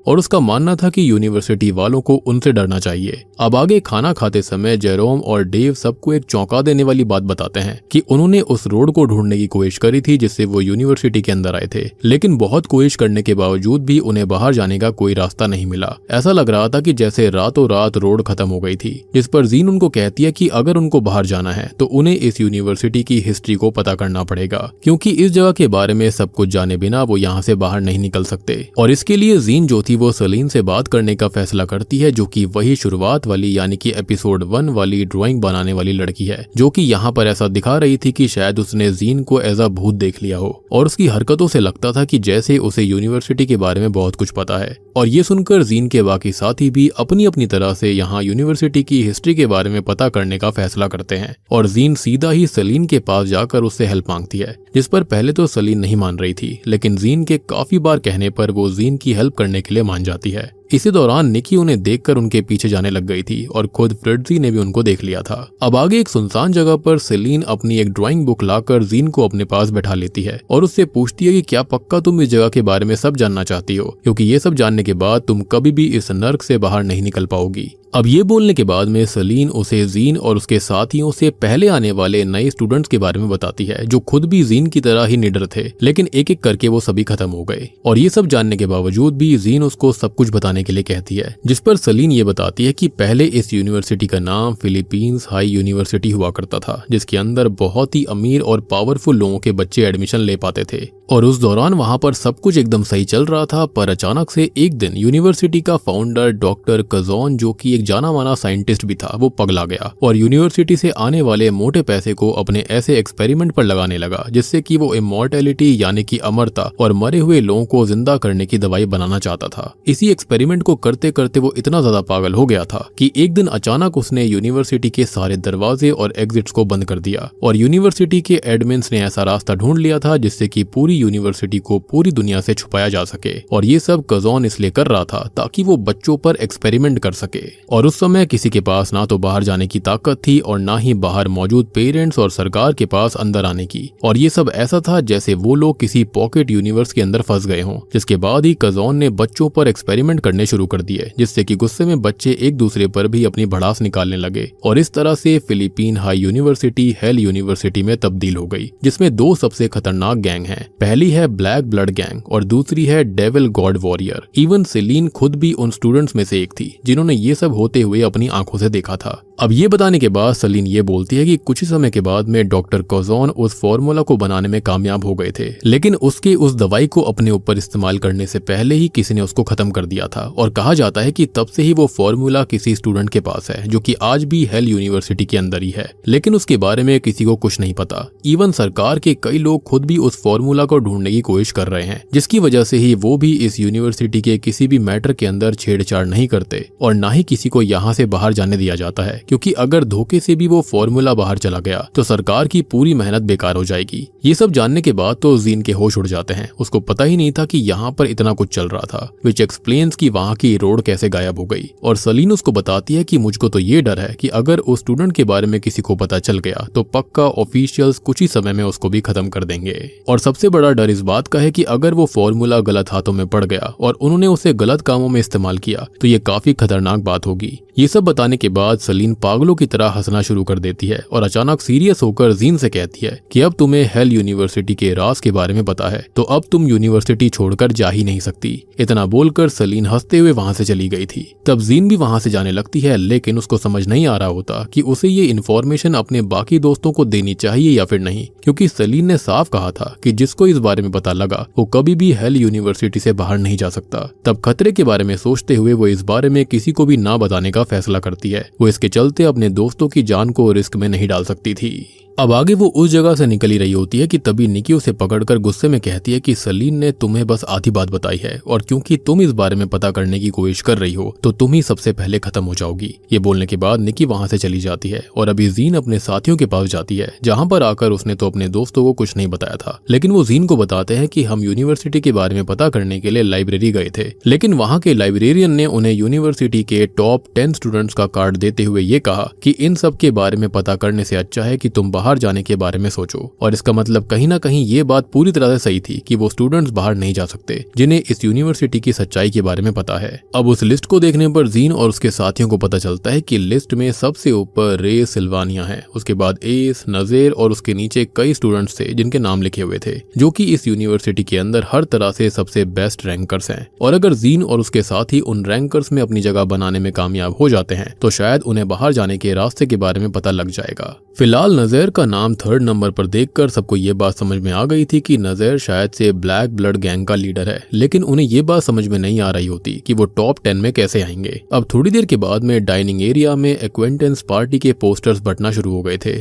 और उसका मानना था कि यूनिवर्सिटी वालों को उनसे डरना चाहिए। अब आगे खाना खाते समय जेरोम और डेव सबको एक चौंका देने वाली बात बताते हैं कि उन्होंने उस रोड को ढूंढने की कोशिश करी थी जिससे वो यूनिवर्सिटी के अंदर आए थे, लेकिन बहुत कोशिश करने के बावजूद भी उन्हें बाहर जाने का कोई रास्ता नहीं मिला। ऐसा लग रहा था कि जैसे रातों रात रोड खत्म हो गई थी। जिस पर जीन उनको कहती है कि अगर उनको बाहर जाना है तो उन्हें इस यूनिवर्सिटी की हिस्ट्री को पता करना पड़ेगा, क्योंकि इस जगह के बारे में सब कुछ जाने बिना वो यहाँ से बाहर नहीं निकल सकते। और इसके लिए जीन जो थी वो सेलिन से बात करने का फैसला करती है, जो कि वही शुरुआत वाली यानी कि एपिसोड 1 वाली ड्राइंग बनाने वाली लड़की है, जो कि यहाँ पर ऐसा दिखा रही थी कि शायद उसने जीन को एज अ भूत देख लिया हो और उसकी हरकतों से लगता था कि जैसे उसे यूनिवर्सिटी के बारे में बहुत कुछ पता है। और ये सुनकर जीन के बाकी साथी भी अपनी अपनी तरह से यहाँ यूनिवर्सिटी की हिस्ट्री के बारे में पता करने का फैसला करते हैं और जीन सीधा ही सेलिन के पास जाकर उससे हेल्प मांगती है, जिस पर पहले तो सेलिन नहीं मान रही थी, लेकिन जीन के काफी बार कहने पर वो जीन की हेल्प करने के लिए मान जाती है। इसी दौरान निकी उन्हें देखकर उनके पीछे जाने लग गई थी और खुद फ्रिट्जी ने भी उनको देख लिया था। अब आगे एक सुनसान जगह पर सेलिन अपनी एक ड्राइंग बुक लाकर जीन को अपने पास बैठा लेती है और उससे पूछती है कि क्या पक्का तुम इस जगह के बारे में सब जानना चाहती हो, क्योंकि ये सब जानने के बाद तुम कभी भी इस नर्क से बाहर नहीं निकल पाओगी। अब ये बोलने के बाद में सेलिन उसे जीन और उसके साथियों से पहले आने वाले नए स्टूडेंट्स के बारे में बताती है, जो खुद भी जीन की तरह ही निडर थे, लेकिन एक एक करके वो सभी खत्म हो गए। और ये सब जानने के बावजूद भी जीन उसको सब कुछ बताने के लिए कहती है, जिस पर सेलिन ये बताती है कि पहले इस यूनिवर्सिटी का नाम फिलीपींस हाई यूनिवर्सिटी हुआ करता था, जिसके अंदर बहुत ही अमीर और पावरफुल लोगों के बच्चे एडमिशन ले पाते थे। और उस दौरान वहां पर सब कुछ एकदम सही चल रहा था, पर अचानक से एक दिन यूनिवर्सिटी का फाउंडर डॉक्टर कजॉन, जो कि एक जाना माना साइंटिस्ट भी था, वो पगला गया और यूनिवर्सिटी से आने वाले मोटे पैसे को अपने ऐसे एक्सपेरिमेंट पर लगाने लगा जिससे कि वो इमॉर्टैलिटी यानी कि अमरता और मरे हुए लोगों को जिंदा करने की दवाई बनाना चाहता था। इसी एक्सपेरिमेंट को करते करते वो इतना ज्यादा पागल हो गया था कि एक दिन अचानक उसने यूनिवर्सिटी के सारे दरवाजे और एग्जिट्स को बंद कर दिया और यूनिवर्सिटी के एडमिन्स ने ऐसा रास्ता ढूंढ लिया था जिससे कि पूरी यूनिवर्सिटी को पूरी दुनिया से छुपाया जा सके। और ये सब कजॉन इसलिए कर रहा था ताकि वो बच्चों पर एक्सपेरिमेंट कर सके। और उस समय किसी के पास ना तो बाहर जाने की ताकत थी और ना ही बाहर मौजूद पेरेंट्स और सरकार के पास अंदर आने की। और ये सब ऐसा था जैसे वो लोग किसी पॉकेट यूनिवर्स के अंदर फंस गए हों। जिसके बाद ही कजॉन ने बच्चों पर एक्सपेरिमेंट करने शुरू कर दिए, जिससे कि गुस्से में बच्चे एक दूसरे पर भी अपनी भड़ास निकालने लगे। और इस तरह से Philippine high university hello university में तब्दील हो गई, जिसमें दो सबसे खतरनाक गैंग हैं। पहली है ब्लैक ब्लड गैंग और दूसरी है डेविल गॉड वॉरियर। इवन सेलिन खुद भी उन स्टूडेंट्स में से एक थी जिन्होंने ये सब होते हुए अपनी आंखों से देखा था। अब ये बताने के बाद सेलिन ये बोलती है कि कुछ ही समय के बाद में डॉक्टर कजॉन उस फॉर्मूला को बनाने में कामयाब हो गए थे, लेकिन उसके उस दवाई को अपने ऊपर इस्तेमाल करने से पहले ही किसी ने उसको खत्म कर दिया था। और कहा जाता है कि तब से ही वो फॉर्मूला किसी स्टूडेंट के पास है, जो कि आज भी हेल यूनिवर्सिटी के अंदर ही है, लेकिन उसके बारे में किसी को कुछ नहीं पता। इवन सरकार के कई लोग खुद भी उस फॉर्मूला को ढूंढने की कोशिश कर रहे हैं, जिसकी वजह से ही वो भी इस यूनिवर्सिटी के किसी भी मैटर के अंदर छेड़छाड़ नहीं करते और ना ही किसी को यहाँ से बाहर जाने दिया जाता है, क्योंकि अगर धोखे से भी वो फॉर्मूला बाहर चला गया तो सरकार की पूरी मेहनत बेकार हो जाएगी। ये सब जानने के बाद तो जीन के होश उड़ जाते हैं। उसको पता ही नहीं था कि यहाँ पर इतना कुछ चल रहा था, विच एक्सप्लेन्स कि वहाँ की रोड कैसे गायब हो गई। और सेलिन उसको बताती है कि मुझको तो ये डर है कि अगर उस स्टूडेंट के बारे में किसी को पता चल गया तो पक्का ऑफिशियल्स कुछ ही समय में उसको भी खत्म कर देंगे। और सबसे बड़ा डर इस बात का है कि अगर वो फॉर्मूला गलत हाथों में पड़ गया और उन्होंने उसे गलत कामों में इस्तेमाल किया तो ये काफी खतरनाक बात होगी। ये सब बताने के बाद सेलिन पागलों की तरह हंसना शुरू कर देती है और अचानक सीरियस होकर जीन से कहती है कि अब तुम्हें हेल यूनिवर्सिटी के राज के बारे में पता है तो अब तुम यूनिवर्सिटी छोड़कर जा ही नहीं सकती। इतना बोलकर सेलिन हंसते हुए वहां से चली गई थी। तब जीन भी वहां से जाने लगती है, लेकिन उसको समझ नहीं आ रहा होता कि उसे ये इन्फॉर्मेशन अपने बाकी दोस्तों को देनी चाहिए या फिर नहीं, क्योंकि सेलिन ने साफ कहा था कि जिसको इस बारे में पता लगा वो कभी भी हेल यूनिवर्सिटी से बाहर नहीं जा सकता। तब खतरे के बारे में सोचते हुए वो इस बारे में किसी को भी ना बताने का फैसला करती है। वो इसके चलते अपने दोस्तों की जान को रिस्क में नहीं डाल सकती थी। अब आगे वो उस जगह से निकल ही रही होती है कि तभी निकी उसे पकड़कर गुस्से में कहती है कि सेलिन ने तुम्हें बस आधी बात बताई है और क्योंकि तुम इस बारे में पता करने की कोशिश कर रही हो तो तुम ही सबसे पहले खत्म हो जाओगी। ये बोलने के बाद निकी वहां से चली जाती है और अभी जीन अपने साथियों के पास जाती है, जहां पर आकर उसने तो अपने दोस्तों को कुछ नहीं बताया था, लेकिन वो जीन को बताते हैं कि हम यूनिवर्सिटी के बारे में पता करने के लिए लाइब्रेरी गए थे, लेकिन वहां के लाइब्रेरियन ने उन्हें यूनिवर्सिटी के टॉप 10 स्टूडेंट्स का कार्ड देते हुए ये कहा कि इन सब के बारे में पता करने से अच्छा है कि तुम बाहर जाने के बारे में सोचो। और इसका मतलब कहीं ना कहीं ये बात पूरी तरह से सही थी कि वो स्टूडेंट्स बाहर नहीं जा सकते जिन्हें इस यूनिवर्सिटी की सच्चाई के बारे में पता है। अब उस लिस्ट को देखने पर जीन और उसके साथियों को पता चलता है कि लिस्ट में सबसे ऊपर रे सिल्वानिया है, उसके बाद एस, नजेर और उसके नीचे कई स्टूडेंट्स थे जिनके नाम लिखे हुए थे, जो कि इस यूनिवर्सिटी के अंदर हर तरह से सबसे बेस्ट रैंकर्स हैं। और अगर जीन और उसके साथी उन रैंकर्स में अपनी जगह बनाने में कामयाब हो जाते हैं तो शायद उन्हें बाहर जाने के रास्ते के बारे में पता लग जाएगा। फिलहाल नजेर का नाम 3rd नंबर पर देखकर सबको ये बात समझ में आ गई थी कि नजेर शायद से ब्लैक ब्लड गैंग का लीडर है, लेकिन उन्हें ये बात समझ में नहीं आ रही होती कि वो टॉप 10 में कैसे आएंगे। अब थोड़ी देर के बाद में डाइनिंग एरिया में एक्वेंटेंस पार्टी के पोस्टर्स बटना शुरू हो गए थे।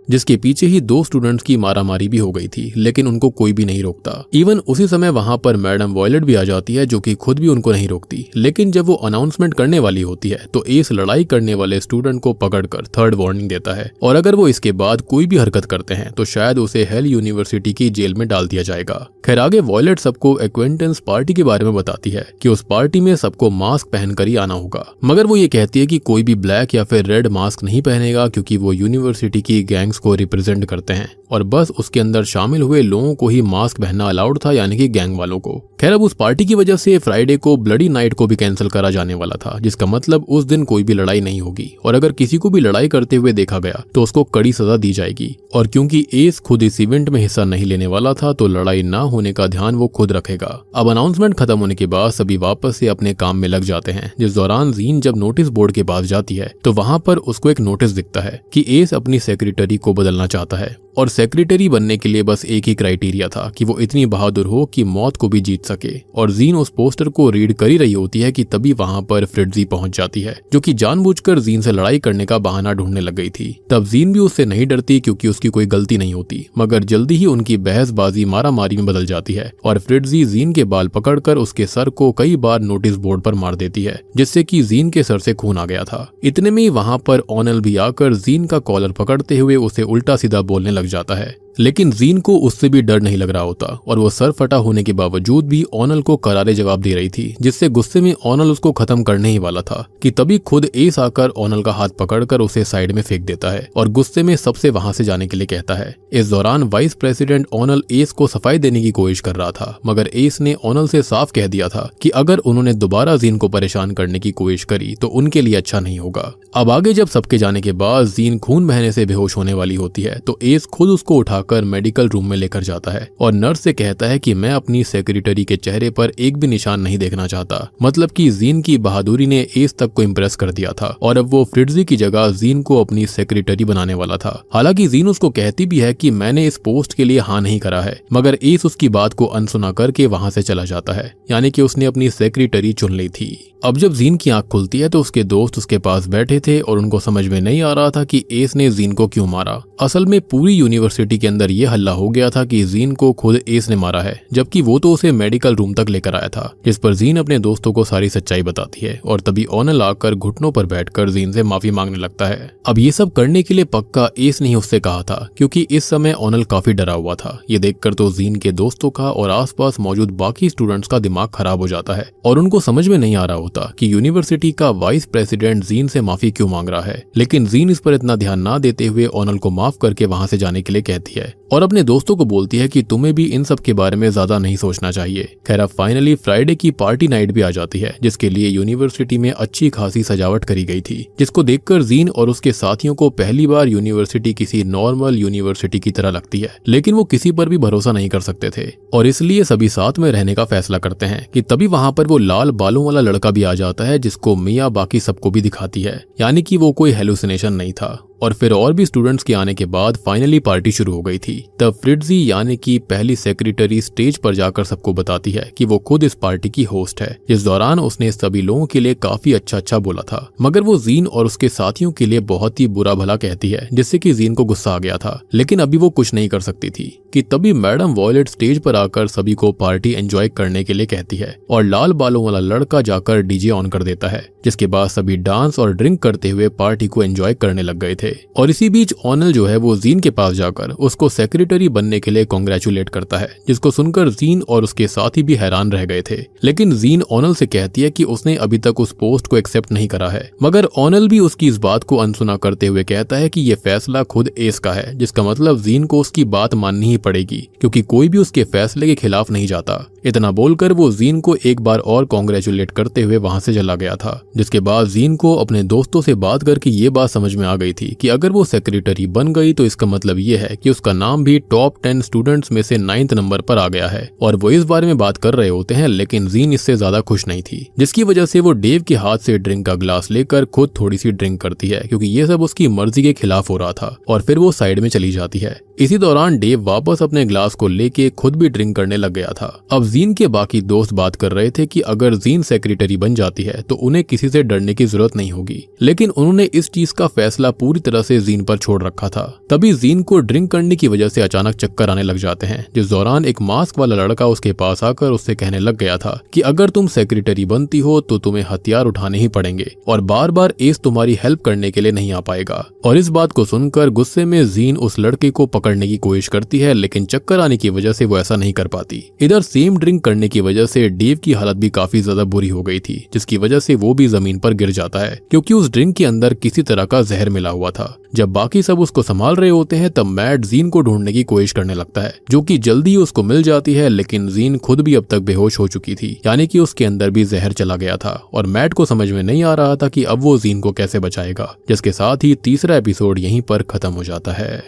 जिसके पीछे ही 2 स्टूडेंट्स की मारामारी भी हो गई थी, लेकिन उनको कोई भी नहीं रोकता। इवन उसी समय वहां पर मैडम वॉयलेट भी आ जाती है, जो कि खुद भी उनको नहीं रोकती। लेकिन जब वो अनाउंसमेंट करने वाली होती है तो एस लड़ाई करने वाले स्टूडेंट को पकड़कर 3rd वार्निंग देता है, और अगर वो इसके बाद कोई भी हरकत करते हैं तो शायद उसे हेल यूनिवर्सिटी की जेल में डाल दिया जाएगा। खैर आगे वॉयलेट सबको एक्वेंटेंस पार्टी के बारे में बताती है कि उस पार्टी में सबको मास्क पहनकर ही आना होगा, मगर वो ये कहती है कि कोई भी ब्लैक या फिर रेड मास्क नहीं पहनेगा, क्योंकि वो यूनिवर्सिटी की गैंग्स को रिप्रेजेंट करते हैं और बस उसके अंदर शामिल हुए लोगों को ही मास्क पहनना अलाउड था, यानी कि गैंग वालों को। खैर अब उस पार्टी की वजह से फ्राइडे को ब्लडी नाइट को भी कैंसिल करा जाने वाला था, जिसका मतलब उस दिन कोई भी लड़ाई नहीं होगी, और अगर किसी को भी लड़ाई करते हुए देखा गया तो उसको कड़ी सजा दी जाएगी। और क्योंकि एस खुद इस इवेंट में हिस्सा नहीं लेने वाला था तो लड़ाई ना होने का ध्यान वो खुद रखेगा। अब अनाउंसमेंट खत्म होने के बाद सभी वापस से अपने काम में लग जाते हैं। जिस दौरान जीन जब नोटिस बोर्ड के पास जाती है तो वहां पर उसको एक नोटिस दिखता है कि एस अपनी सेक्रेटरी को बदलना चाहता है, और सेक्रेटरी बनने के लिए बस एक ही क्राइटेरिया था कि वो इतनी बहादुर हो कि मौत को भी जीत सके। और जीन उस पोस्टर को रीड कर ही रही होती है कि तभी वहां पर फ्रिट्जी पहुंच जाती है, जो कि जानबूझकर जीन से लड़ाई करने का बहाना ढूंढने लग गई थी। तब जीन भी उससे नहीं डरती, क्योंकि उसकी कोई गलती नहीं होती, मगर जल्दी ही उनकी बहसबाजी मारामारी में बदल जाती है और फ्रिट्जी जीन के बाल पकड़कर उसके सर को कई बार नोटिस बोर्ड पर मार देती है, जिससे कि जीन के सर से खून आ गया था। इतने में ही वहां पर ओनल भी आकर जीन का कॉलर पकड़ते हुए उसे उल्टा सीधा बोलने लग जाता है, लेकिन जीन को उससे भी डर नहीं लग रहा होता और वो सर फटा होने के बावजूद भी ओनल को करारे जवाब दे रही थी, जिससे गुस्से में ओनल उसको खत्म करने ही वाला था कि तभी खुद एस आकर ओनल का हाथ पकड़कर उसे साइड में फेंक देता है और गुस्से में सबसे वहां से जाने के लिए कहता है। इस दौरान वाइस प्रेसिडेंट ओनल एस को सफाई देने की कोशिश कर रहा था, मगर एस ने ओनल से साफ कह दिया था कि अगर उन्होंने दोबारा जीन को परेशान करने की कोशिश करी तो उनके लिए अच्छा नहीं होगा। अब आगे जब सबके जाने के बाद जीन खून बहने से बेहोश होने वाली होती है तो एस खुद उसको उठाकर मेडिकल रूम में लेकर जाता है और नर्स से कहता है कि मैं अपनी सेक्रेटरी के चेहरे पर एक भी निशान नहीं देखना चाहता। मतलब कि जीन की बहादुरी ने एस तक को इम्प्रेस कर दिया था और अब वो फ्रिट्जी की जगह जीन को अपनी सेक्रेटरी बनाने वाला था। हालांकि जीन उसको कहती भी है कि मैंने इस पोस्ट के लिए हाँ नहीं करा है, मगर एस उसकी बात को अनसुना करके वहां से चला जाता है, यानी कि उसने अपनी सेक्रेटरी चुन ली थी। अब जब जीन की आंख खुलती है तो उसके दोस्त उसके पास बैठे थे और उनको समझ में नहीं आ रहा था कि एस ने जीन को क्यों मारा। असल में पूरी यूनिवर्सिटी के अंदर ये हल्ला हो गया था कि जीन को खुद एस ने मारा है, जबकि वो तो उसे मेडिकल रूम तक लेकर आया था। जिस पर जीन अपने दोस्तों को सारी सच्चाई बताती है और तभी ओनल आकर घुटनों पर बैठकर जीन से माफी मांगने लगता है। अब ये सब करने के लिए पक्का एस ने ही उससे कहा था, क्योंकि इस समय ओनल काफी डरा हुआ था। ये देखकर तो जीन के दोस्तों का और आसपास मौजूद बाकी स्टूडेंट्स का दिमाग खराब हो जाता है और उनको समझ में नहीं आ रहा होता कि यूनिवर्सिटी का वाइस प्रेसिडेंट जीन से माफी क्यों मांग रहा है। लेकिन जीन इस पर इतना ध्यान ना देते हुए ओनल को माफ करके वहां से जाने के लिए कहती है और अपने दोस्तों को बोलती है कि तुम्हें भी इन सब के बारे में ज्यादा नहीं सोचना चाहिए। खैर अब फाइनली फ्राइडे की पार्टी नाइट भी आ जाती है, जिसके लिए यूनिवर्सिटी में अच्छी खासी सजावट करी गई थी, जिसको देखकर जीन और उसके साथियों को पहली बार यूनिवर्सिटी किसी नॉर्मल यूनिवर्सिटी की तरह लगती है। लेकिन वो किसी पर भी भरोसा नहीं कर सकते थे और इसलिए सभी साथ में रहने का फैसला करते हैं कि तभी वहां पर वो लाल बालों वाला लड़का भी आ जाता है, जिसको मिया बाकी सबको भी दिखाती है, यानी कि वो कोई हेलुसिनेशन नहीं था। और फिर और भी स्टूडेंट्स के आने के बाद फाइनली पार्टी शुरू हो गई थी। तब फ्रिट्जी यानी कि पहली सेक्रेटरी स्टेज पर जाकर सबको बताती है कि वो खुद इस पार्टी की होस्ट है। इस दौरान उसने सभी लोगों के लिए काफी अच्छा बोला था, मगर वो जीन और उसके साथियों के लिए बहुत ही बुरा भला कहती है, जिससे कि जीन को गुस्सा आ गया था। लेकिन अभी वो कुछ नहीं कर सकती थी कि तभी मैडम वॉयलेट स्टेज पर आकर सभी को पार्टी एंजॉय करने के लिए कहती है और लाल बालों वाला लड़का जाकर डीजे ऑन कर देता है, जिसके बाद सभी डांस और ड्रिंक करते हुए पार्टी को एंजॉय करने लग गए थे। और इसी बीच ओनल जो है वो जीन के पास जाकर उसको सेक्रेटरी बनने के लिए कांग्रेचुलेट करता है, जिसको सुनकर जीन और उसके साथी भी हैरान रह गए थे। लेकिन जीन ओनल से कहती है कि उसने अभी तक उस पोस्ट को एक्सेप्ट नहीं करा है, मगर ओनल भी उसकी इस बात को अनसुना करते हुए कहता है कि ये फैसला खुद एस का है, जिसका मतलब जीन को उसकी बात माननी ही पड़ेगी, क्योंकि कोई भी उसके फैसले के खिलाफ नहीं जाता। इतना बोलकर वो जीन को एक बार और कांग्रेचुलेट करते हुए वहां से चला गया था। जिसके बाद जीन को अपने दोस्तों से बात करके ये बात समझ में आ गई थी कि अगर वो सेक्रेटरी बन गई तो इसका मतलब ये है कि उसका नाम भी टॉप 10 स्टूडेंट्स में से 9th नंबर पर आ गया है। और वो इस बारे में बात कर रहे होते हैं, लेकिन जीन इससे ज्यादा खुश नहीं थी, जिसकी वजह से वो डेव के हाथ से ड्रिंक का ग्लास लेकर खुद थोड़ी सी ड्रिंक करती है, क्योंकि ये सब उसकी मर्जी के खिलाफ हो रहा था, और फिर वो साइड में चली जाती है। इसी दौरान डेव वापस अपने ग्लास को लेके खुद भी ड्रिंक करने लग गया था। अब जीन के बाकी दोस्त बात कर रहे थे कि अगर जीन सेक्रेटरी बन जाती है तो उन्हें किसी से डरने की जरूरत नहीं होगी, लेकिन उन्होंने इस चीज का फैसला पूरी तरह से जीन पर छोड़ रखा था। तभी जीन को ड्रिंक करने की वजह से अचानक चक्कर आने लग जाते हैं, जिस दौरान एक मास्क वाला लड़का उसके पास आकर उससे कहने लग गया था कि अगर तुम सेक्रेटरी बनती हो तो तुम्हें हथियार उठाने ही पड़ेंगे और बार बार एस तुम्हारी हेल्प करने के लिए नहीं आ पाएगा। और इस बात को सुनकर गुस्से में जीन उस लड़के को पकड़ने की कोशिश करती है, लेकिन चक्कर आने की वजह से वो ऐसा नहीं कर पाती। इधर सेम ड्रिंक करने की वजह से डेव की हालत भी काफी ज्यादा बुरी हो गई थी, जिसकी वजह से वो भी जमीन पर गिर जाता है क्योंकि उस ड्रिंक के अंदर किसी तरह का जहर मिला हुआ था। जब बाकी सब उसको संभाल रहे होते हैं तब मैट जीन को ढूंढने की कोशिश करने लगता है, जो कि जल्दी ही उसको मिल जाती है, लेकिन जीन खुद भी अब तक बेहोश हो चुकी थी, यानी कि उसके अंदर भी जहर चला गया था और मैट को समझ में नहीं आ रहा था कि अब वो जीन को कैसे बचाएगा। जिसके साथ ही तीसरा एपिसोड यहीं पर खत्म हो जाता है।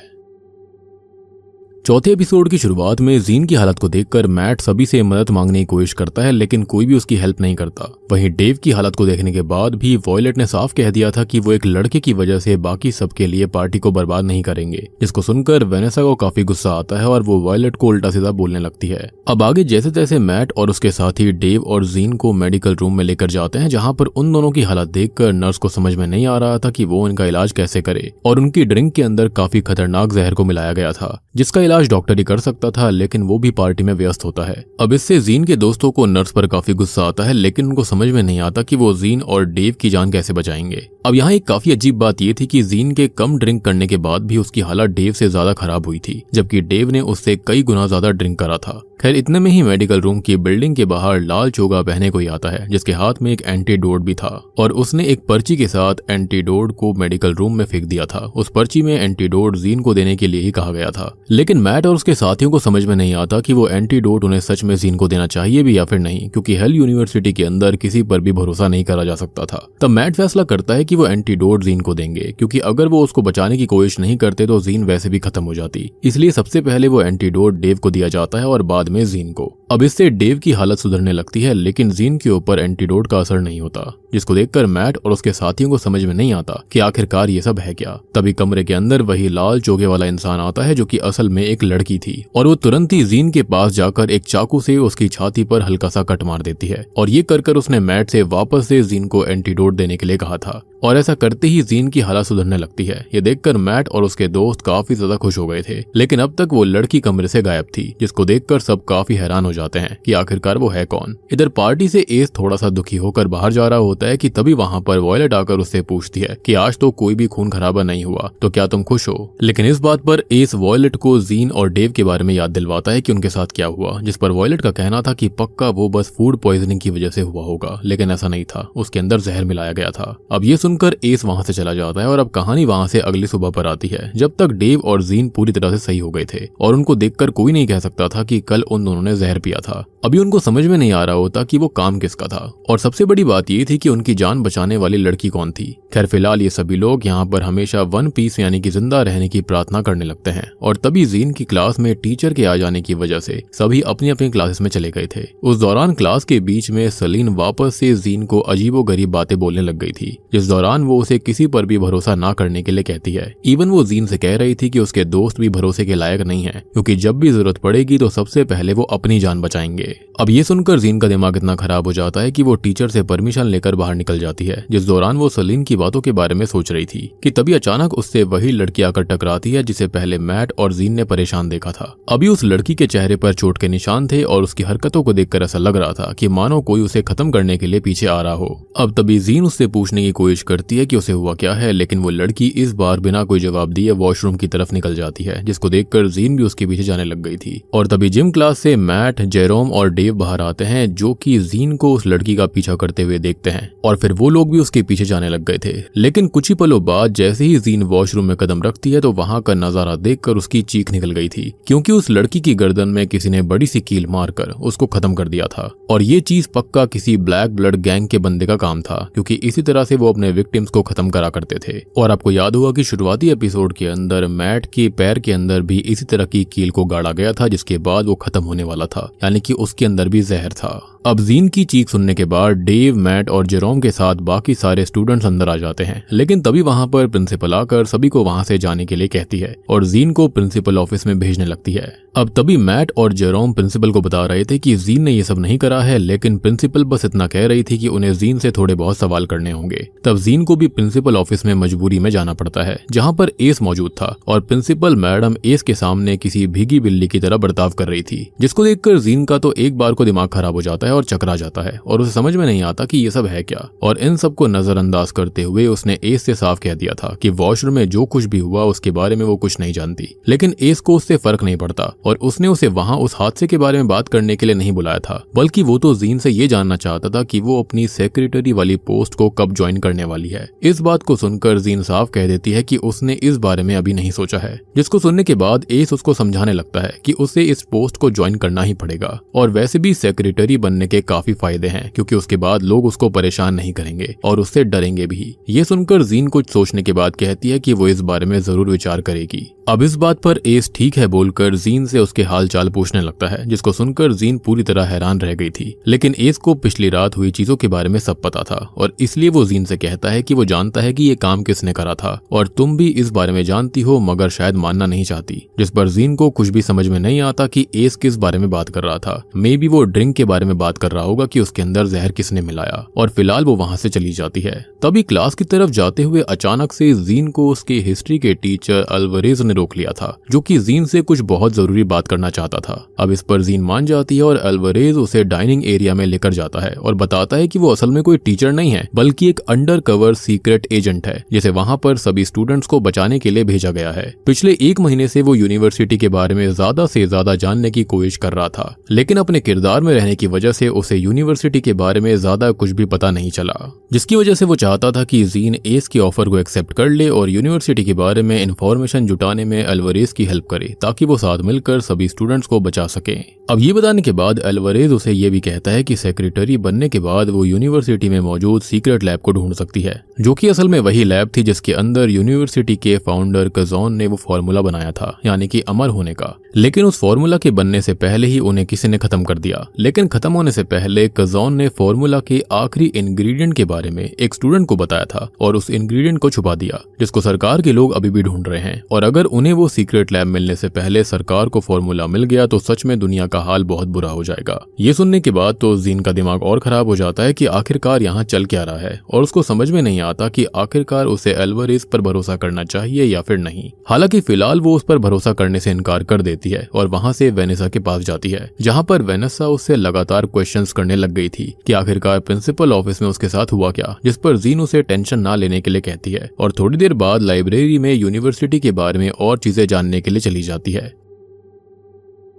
चौथे एपिसोड की शुरुआत में जीन की हालत को देखकर मैट सभी से मदद मांगने की कोशिश करता है, लेकिन कोई भी उसकी हेल्प नहीं करता। वहीं डेव की हालत को देखने के बाद भी वॉयलेट ने साफ कह दिया था कि वो एक लड़के की वजह से बाकी सबके लिए पार्टी को बर्बाद नहीं करेंगे, जिसको सुनकर वेनेसा को काफी गुस्सा आता है और वो वॉयलेट को उल्टा सीधा बोलने लगती है। अब आगे जैसे तैसे मैट और उसके साथी डेव और जीन को मेडिकल रूम में लेकर जाते हैं, जहाँ पर उन दोनों की हालत देखकर नर्स को समझ में नहीं आ रहा था कि वो इनका इलाज कैसे करे और उनकी ड्रिंक के अंदर काफी खतरनाक जहर को मिलाया गया था, जिसका इलाज डॉक्टर ही कर सकता था, लेकिन वो भी पार्टी में व्यस्त होता है। अब इससे जीन के दोस्तों को नर्स पर काफी गुस्सा आता है, लेकिन उनको समझ में नहीं आता कि वो जीन और डेव की जान कैसे बचाएंगे। अब यहाँ एक काफी अजीब बात ये थी कि जीन के कम ड्रिंक करने के बाद भी उसकी हालत डेव से ज्यादा खराब हुई थी, जबकि डेव ने उससे कई गुना ज्यादा ड्रिंक करा था। खैर इतने में ही मेडिकल रूम की बिल्डिंग के बाहर लाल चोगा पहने कोई आता है, जिसके हाथ में एक एंटीडोट भी था और उसने एक पर्ची के साथ एंटीडोट को मेडिकल रूम में फेंक दिया था। उस पर्ची में एंटीडोट जीन को देने के लिए ही कहा गया था, लेकिन मैट और उसके साथियों को समझ में नहीं आता कि वो एंटीडोट उन्हें सच में जीन को देना चाहिए भी या फिर नहीं, क्योंकि हेल यूनिवर्सिटी के अंदर किसी पर भी भरोसा नहीं करा जा सकता था। तब मैट फैसला करता है कि वो एंटीडोट जीन को देंगे, क्योंकि अगर वो उसको बचाने की कोशिश नहीं करते तो जीन वैसे भी खत्म हो जाती। इसलिए सबसे पहले वो एंटीडोट डेव को दिया जाता है और बाद में जीन को। अब इससे डेव की हालत सुधरने लगती है, लेकिन जीन के ऊपर एंटीडोट का असर नहीं होता, जिसको देखकर मैट और उसके साथियों को समझ में नहीं आता कि आखिरकार ये सब है क्या। तभी कमरे के अंदर वही लाल चोगे वाला इंसान आता है, जो कि असल में एक लड़की थी, और वो तुरंत ही जीन के पास जाकर एक चाकू से उसकी छाती पर हल्का सा कट मार देती है। और ये कर उसने मैट से वापस से जीन को एंटीडोट देने के लिए कहा था, और ऐसा करते ही जीन की हालत सुधरने लगती है। ये देखकर मैट और उसके दोस्त काफी ज्यादा खुश हो गए थे, लेकिन अब तक वो लड़की कमरे से गायब थी, जिसको देखकर सब काफी हैरान हो जाते हैं कि आखिरकार वो है कौन। इधर पार्टी से एस थोड़ा सा दुखी होकर बाहर जा रहा होता है कि तभी वहाँ पर वॉयलेट आकर उससे पूछती है कि आज तो कोई भी खून खराबा नहीं हुआ, तो क्या तुम खुश हो। लेकिन इस बात पर एस वॉयलेट को जीन और डेव के बारे में याद दिलवाता है कि उनके साथ क्या हुआ, जिस पर वॉयलेट का कहना था कि पक्का वो बस फूड पॉइजनिंग की वजह से हुआ होगा, लेकिन ऐसा नहीं था, उसके अंदर जहर मिलाया गया था। अब ये सुनकर एस वहाँ से चला जाता है और अब कहानी वहाँ से अगली सुबह पर आती है, जब तक डेव और जीन पूरी तरह से सही हो गए थे और उनको देखकर कोई नहीं कह सकता था कि कल उन दोनों ने जहर पिया था। अभी उनको समझ में नहीं आ रहा होता कि वो काम किसका था, और सबसे बड़ी बात ये थी कि उनकी जान बचाने वाली लड़की कौन थी। खैर फिलहाल ये सभी लोग यहाँ पर हमेशा वन पीस यानी कि जिंदा रहने की प्रार्थना करने लगते हैं, और तभी जीन की क्लास में टीचर के आ जाने की वजह से सभी अपनी अपनी क्लासेस में चले गए थे। उस दौरान क्लास के बीच में सलीन वापस से जीन को अजीबोगरीब बातें बोलने लग गई थी, जिस दौरान वो उसे किसी पर भी भरोसा ना करने के लिए कहती है। इवन वो जीन से कह रही थी कि उसके दोस्त भी भरोसे के लायक नहीं है, क्योंकि जब भी जरूरत पड़ेगी तो सबसे पहले वो अपनी जान बचाएंगे। अब ये सुनकर जीन का दिमाग इतना खराब हो जाता है कि वो टीचर से परमिशन लेकर बाहर निकल जाती है, जिस दौरान वो सलीन की बातों के बारे में सोच रही थी कि तभी अचानक उससे वही लड़की आकर टकराती है जिसे पहले मैट और जीन ने परेशान देखा था। अभी उस लड़की के चेहरे पर चोट के निशान थे और उसकी हरकतों को देखकर ऐसा लग रहा था कि मानो कोई उसे खत्म करने के लिए पीछे आ रहा हो। अब तभी जीन उससे पूछने की कोशिश करती है कि उसे हुआ क्या है, लेकिन वो लड़की इस बार बिना कोई जवाब दिए वॉशरूम की तरफ निकल जाती है, जिसको देखकर जीन भी उसके पीछे जाने लग गई थी। और तभी जिम क्लास से मैट, जेरोम और डेव बाहर आते हैं, जो कि जीन को उस लड़की का पीछा करते हुए देखते हैं, और फिर वो लोग भी उसके पीछे जाने लग गए थे। लेकिन कुछ ही पलों बाद जैसे ही जीन वॉशरूम में कदम रखती है तो वहां का नजारा देखकर उसकी चीख निकल गई थी, क्योंकि उस लड़की की गर्दन में किसी ने बड़ी सी कील मारकर उसको खत्म कर दिया था। और ये चीज पक्का किसी ब्लैक ब्लड गैंग के बंदे का काम था, क्योंकि इसी तरह से वो अपने विक्टिम्स को खत्म करा करते थे। और आपको याद होगा कि शुरुआती एपिसोड के अंदर मैट के पैर के अंदर भी इसी तरह की कील को गाड़ा गया था, जिसके बाद वो खत्म होने वाला था, यानी कि उसके अंदर भी जहर था। अब जीन की चीख सुनने के बाद डेव, मैट और जेरोम के साथ बाकी सारे स्टूडेंट्स अंदर आ जाते हैं, लेकिन तभी वहां पर प्रिंसिपल आकर सभी को वहां से जाने के लिए कहती है और जीन को प्रिंसिपल ऑफिस में भेजने लगती है। अब तभी मैट और जेरोम प्रिंसिपल को बता रहे थे कि जीन ने ये सब नहीं करा है, लेकिन प्रिंसिपल बस इतना कह रही थी कि उन्हें जीन से थोड़े बहुत सवाल करने होंगे। तब जीन को भी प्रिंसिपल ऑफिस में मजबूरी में जाना पड़ता है, जहाँ पर एस मौजूद था और प्रिंसिपल मैडम एस के सामने किसी भीगी बिल्ली की तरह बर्ताव कर रही थी, जिसको देखकर जीन का तो एक बार को दिमाग खराब हो जाता है और चकरा जाता है और उसे समझ में नहीं आता कि ये सब है क्या। और इन सब को नजरअंदाज करते हुए उसने एस से साफ कह दिया था कि वॉशरूम में जो कुछ भी हुआ उसके बारे में वो कुछ नहीं जानती। लेकिन एस को उससे फर्क नहीं पड़ता और उसने उसे वहां उस हादसे के बारे में बात करने के लिए नहीं बुलाया था, बल्कि वो तो जीन से ये जानना चाहता था कि वो अपनी सेक्रेटरी वाली पोस्ट को कब ज्वाइन करने वाली है। इस बात को सुनकर जीन साफ कह देती है कि उसने इस बारे में अभी नहीं सोचा है, जिसको सुनने के बाद एस उसको समझाने लगता है कि उसे इस पोस्ट को ज्वाइन करना ही पड़ेगा और वैसे भी सेक्रेटरी बनने के काफी फायदे हैं, क्योंकि उसके बाद लोग उसको परेशान नहीं करेंगे और उससे डरेंगे भी। ये सुनकर जीन कुछ सोचने के बाद कहती है कि वो इस बारे में जरूर विचार करेगी। अब इस बात पर एस ठीक है बोलकर जीन से उसके हाल चाल पूछने लगता है, जिसको सुनकर जीन पूरी तरह हैरान रह गई थी। लेकिन एस को पिछली रात हुई चीजों के बारे में सब पता था और इसलिए वो जीन से कहता है कि वो जानता है कि ये काम किसने करा था और तुम भी इस बारे में जानती हो, मगर शायद मानना नहीं चाहती। जिस पर जीन को कुछ भी समझ में नहीं आता कि एस किस बारे में बात कर रहा था। मे बी वो ड्रिंक के बारे में बात कर रहा होगा कि उसके अंदर जहर किसने मिलाया, और फिलहाल वो वहां से चली जाती है। तभी क्लास की तरफ जाते हुए अचानक से जीन को उसके हिस्ट्री के टीचर अल्वरेज ने रोक लिया था, जो कि जीन से कुछ बहुत जरूरी बात करना चाहता था। अब इस पर जीन मान जाती है और अल्वरेज उसे डाइनिंग एरिया में लेकर जाता है और बताता है कि वो असल में कोई टीचर नहीं है, बल्कि एक अंडर कवर सीक्रेट एजेंट है, जिसे वहां पर सभी स्टूडेंट्स को बचाने के लिए भेजा गया है। पिछले 1 महीने से वो यूनिवर्सिटी के बारे में ज्यादा से ज्यादा जानने की कोशिश कर रहा था, लेकिन अपने किरदार में रहने की वजह से उसे यूनिवर्सिटी के बारे में ज्यादा कुछ भी पता नहीं चला, जिसकी वजह से वो चाहता था कि जीन एस के ऑफर को एक्सेप्ट कर ले और यूनिवर्सिटी के बारे में इंफॉर्मेशन जुटाने में अल्वरेज की हेल्प करे, ताकि वो साथ मिलकर सभी स्टूडेंट्स को बचा सके। अब ये बताने के बाद अल्वरेज उसे ये भी कहता है कि सेक्रेटरी बनने के बाद वो यूनिवर्सिटी में मौजूद सीक्रेट लैब को ढूंढ सकती है, जो कि असल में वही लैब थी जिसके अंदर यूनिवर्सिटी के फाउंडर कजॉन ने वो फॉर्मूला बनाया था, यानी कि अमर होने का। लेकिन उस फॉर्मूला के बनने से पहले ही उन्हें किसी ने खत्म कर दिया। लेकिन खत्म होने से पहले कजॉन ने फॉर्मूला के आखिरी इंग्रेडिएंट के बारे में एक स्टूडेंट को बताया था और उस इंग्रेडिएंट को छुपा दिया, जिसको सरकार के लोग अभी भी ढूंढ रहे हैं। और अगर उन्हें वो सीक्रेट लैब मिलने से पहले सरकार को फॉर्मूला मिल गया तो सच में दुनिया का हाल बहुत बुरा हो जाएगा। ये सुनने के बाद तो जीन का दिमाग और खराब हो जाता है कि आखिरकार यहाँ चल क्या रहा है, और उसको समझ में नहीं आता कि आखिरकार उसे अल्वरेज पर भरोसा करना चाहिए या फिर नहीं। हालांकि फिलहाल वो उस पर भरोसा करने से इनकार कर देती है और वहां से वेनेसा के पास जाती है, जहां पर वेनेसा उससे लगातार क्वेश्चंस करने लग गई थी कि आखिरकार प्रिंसिपल ऑफिस में उसके साथ हुआ क्या, जिस पर जीन उसे टेंशन ना लेने के लिए कहती है और थोड़ी देर बाद लाइब्रेरी में यूनिवर्सिटी के बारे में और चीजें जानने के लिए चली जाती है।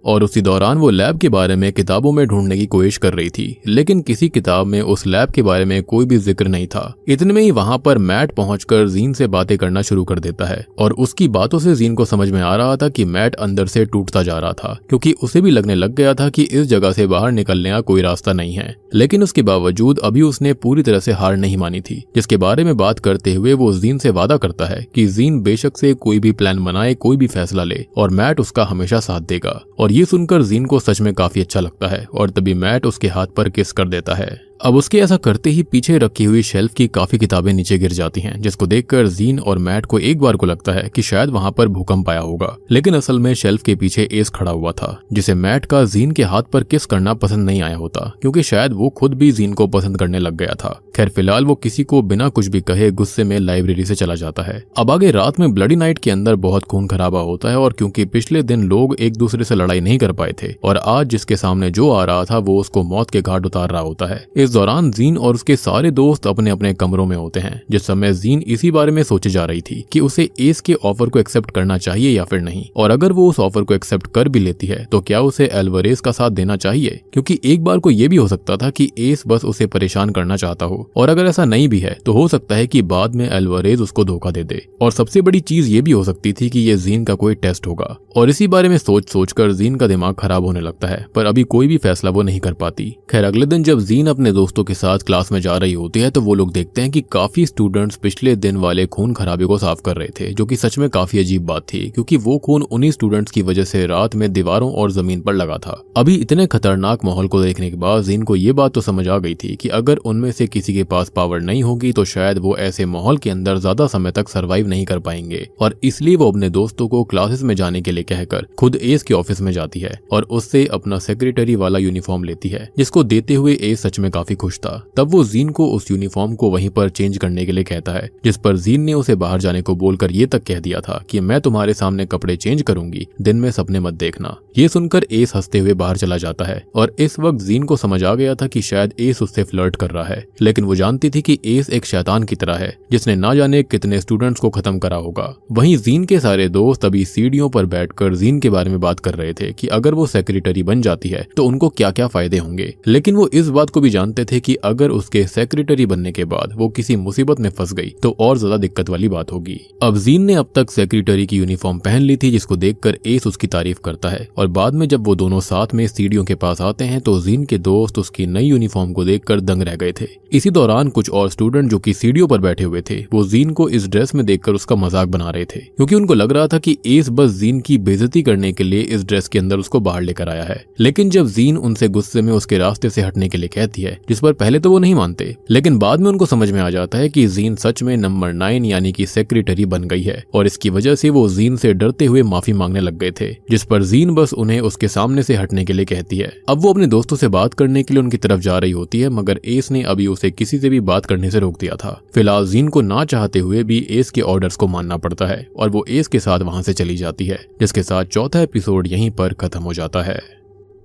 और उसी दौरान वो लैब के बारे में किताबों में ढूंढने की कोशिश कर रही थी, लेकिन किसी किताब में उस लैब के बारे में कोई भी जिक्र नहीं था। इतने में ही वहां पर मैट पहुंचकर जीन से बातें करना शुरू कर देता है और उसकी बातों से जीन को समझ में आ रहा था कि मैट अंदर से टूटता जा रहा था, क्योंकि उसे भी लगने लग गया था कि इस जगह से बाहर निकलने का कोई रास्ता नहीं है। लेकिन उसके बावजूद अभी उसने पूरी तरह से हार नहीं मानी थी, जिसके बारे में बात करते हुए वो जीन से वादा करता है कि जीन बेशक से कोई भी प्लान बनाए, कोई भी फैसला ले और मैट उसका हमेशा साथ देगा। और ये सुनकर जीन को सच में काफी अच्छा लगता है और तभी मैट उसके हाथ पर किस कर देता है। अब उसके ऐसा करते ही पीछे रखी हुई शेल्फ की काफी किताबें नीचे गिर जाती हैं, जिसको देखकर जीन और मैट को एक बार को लगता है कि शायद वहां पर भूकंप आया होगा। लेकिन असल में शेल्फ के पीछे एस खड़ा हुआ था, जिसे मैट का जीन के हाथ पर किस करना पसंद नहीं आया होता, क्योंकि शायद वो खुद भी जीन को पसंद करने लग गया था। खैर फिलहाल वो किसी को बिना कुछ भी कहे गुस्से में लाइब्रेरी से चला जाता है। अब आगे रात में ब्लडी नाइट के अंदर बहुत खून खराबा होता है और क्योंकि पिछले दिन लोग एक दूसरे से लड़ाई नहीं कर पाए थे और आज जिसके सामने जो आ रहा था वो उसको मौत के घाट उतार रहा होता है। इस दौरान जीन और उसके सारे दोस्त अपने अपने कमरों में होते हैं। जिस समय जीन इसी बारे में सोचे जा रही थी कि उसे एस के ऑफर को एक्सेप्ट करना चाहिए या फिर नहीं, और अगर वो उस ऑफर को एक्सेप्ट कर भी लेती है तो क्या उसे अल्वरेज का साथ देना चाहिए, क्योंकि एक बार को ये भी हो सकता था कि एस बस उसे परेशान करना चाहता हो, और अगर ऐसा नहीं भी है तो हो सकता है कि बाद में अल्वरेज उसको धोखा दे दे। और सबसे बड़ी चीज ये भी हो सकती थी कि ये जीन का कोई टेस्ट होगा, और इसी बारे में सोच सोचकर जीन का दिमाग खराब होने लगता है, पर अभी कोई भी फैसला वो नहीं कर पाती। खैर अगले दिन जब जीन अपने दोस्तों के साथ क्लास में जा रही होती है तो वो लोग देखते हैं कि काफी स्टूडेंट्स पिछले दिन वाले खून खराबे को साफ कर रहे थे, जो कि सच में काफी अजीब बात थी, क्योंकि वो खून उन्हीं स्टूडेंट्स की वजह से रात में दीवारों और जमीन पर लगा था। अभी इतने खतरनाक माहौल को देखने के बाद जीन को ये बात तो समझ आ गई थी कि अगर उनमें से किसी के पास पावर नहीं होगी तो शायद वो ऐसे माहौल के अंदर ज्यादा समय तक सर्वाइव नहीं कर पाएंगे, और इसलिए वो अपने दोस्तों को क्लासेस में जाने के लिए कहकर खुद एस के ऑफिस में जाती है और उससे अपना सेक्रेटरी वाला यूनिफॉर्म लेती है, जिसको देते हुए एस सच में काफी काफी खुश था। तब वो जीन को उस यूनिफॉर्म को वहीं पर चेंज करने के लिए कहता है, जिस पर जीन ने उसे बाहर जाने को बोलकर ये तक कह दिया था कि मैं तुम्हारे सामने कपड़े चेंज करूंगी, दिन में सपने मत देखना। ये सुनकर एस हंसते हुए बाहर चला जाता है और इस वक्त जीन को समझ आ गया था कि शायद एस उससे फ्लर्ट कर रहा है, लेकिन वो जानती थी कि एस एक शैतान की तरह है जिसने ना जाने कितने स्टूडेंट्स को खत्म करा होगा। वहीं जीन के सारे दोस्त अभी सीढ़ियों पर बैठकर जीन के बारे में बात कर रहे थे कि अगर वो सेक्रेटरी बन जाती है तो उनको क्या क्या फायदे होंगे, लेकिन वो इस बात को भी जानते थे कि अगर उसके सेक्रेटरी बनने के बाद वो किसी मुसीबत में फंस गई तो और ज्यादा दिक्कत वाली बात होगी। अब जीन ने अब तक सेक्रेटरी की यूनिफॉर्म पहन ली थी, जिसको देखकर एस उसकी तारीफ करता है और बाद में जब वो दोनों साथ में सीढ़ियों के पास आते हैं तो जीन के दोस्त उसकी नई यूनिफॉर्म को देखकर दंग रह गए थे। इसी दौरान कुछ और स्टूडेंट जो कि सीढ़ियों पर बैठे हुए थे वो जीन को इस ड्रेस में देखकर उसका मजाक बना रहे थे, क्योंकि उनको लग रहा था कि एस बस जीन की बेइज्जती करने के लिए इस ड्रेस के अंदर उसको बाहर लेकर आया है। लेकिन जब जीन उनसे गुस्से में उसके रास्ते से हटने के लिए कहती है, जिस पर पहले तो वो नहीं मानते, लेकिन बाद में उनको समझ में आ जाता है कि जीन सच में नंबर 9 यानी कि सेक्रेटरी बन गई है और इसकी वजह से वो जीन से डरते हुए माफी मांगने लग गए थे, जिस पर जीन बस उन्हें उसके सामने से हटने के लिए कहती है। अब वो अपने दोस्तों से बात करने के लिए उनकी तरफ जा रही होती है, मगर एस ने अभी उसे किसी से भी बात करने से रोक दिया था। फिलहाल जीन को ना चाहते हुए भी एस के ऑर्डर्स को मानना पड़ता है और वो एस के साथ वहां से चली जाती है, जिसके साथ चौथा एपिसोड यहीं पर खत्म हो जाता है।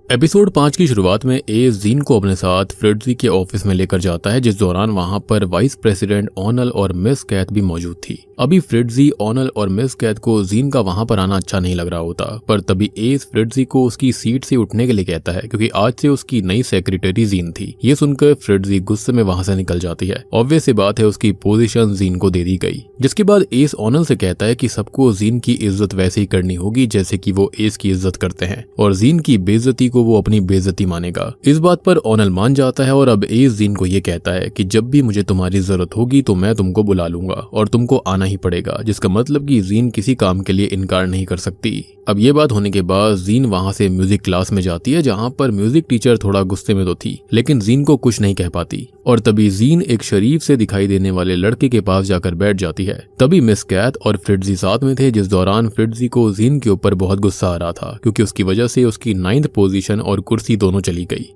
एपिसोड 5 की शुरुआत में एस जीन को अपने साथ फ्रिट्जी के ऑफिस में लेकर जाता है, जिस दौरान वहां पर वाइस प्रेसिडेंट ओनल और मिस कैथ भी मौजूद थी। अभी फ्रिट्जी, ओनल और मिस कैथ को जीन का वहां पर आना अच्छा नहीं लग रहा होता, पर तभी एस फ्रिट्जी को उसकी सीट से उठने के लिए कहता है, क्योंकि आज से उसकी नई सेक्रेटरी जीन थी। ये सुनकर फ्रिट्जी गुस्से में वहां से निकल जाती है। ऑब्वियस सी बात है, उसकी पोजीशन जीन को दे दी गई। जिसके बाद एस ओनल से कहता है कि सबको जीन की इज्जत वैसे ही करनी होगी जैसे कि वो एस की इज्जत करते हैं, और जीन की बेइज्जती को वो अपनी बेइज्जती मानेगा। इस बात पर ओनल मान जाता है और अब एस जीन को ये कहता है कि जब भी मुझे तुम्हारी जरूरत होगी तो मैं तुमको बुला लूंगा और तुमको आना ही पड़ेगा, जिसका मतलब कि जीन किसी काम के लिए इनकार नहीं कर सकती। अब ये बात होने के बाद जीन वहां से म्यूजिक क्लास में जाती है, जहां पर म्यूजिक टीचर थोड़ा गुस्से में तो थी, लेकिन जीन को कुछ नहीं कह पाती और तभी जीन एक शरीफ से दिखाई देने वाले लड़के के पास जाकर बैठ जाती है। तभी मिस कैथ और फ्रिट्जी साथ में थे, जिस दौरान फ्रिट्जी को जीन के ऊपर बहुत गुस्सा आ रहा था, क्योंकि उसकी वजह से उसकी 9th पोजीशन और कुर्सी दोनों चली गई।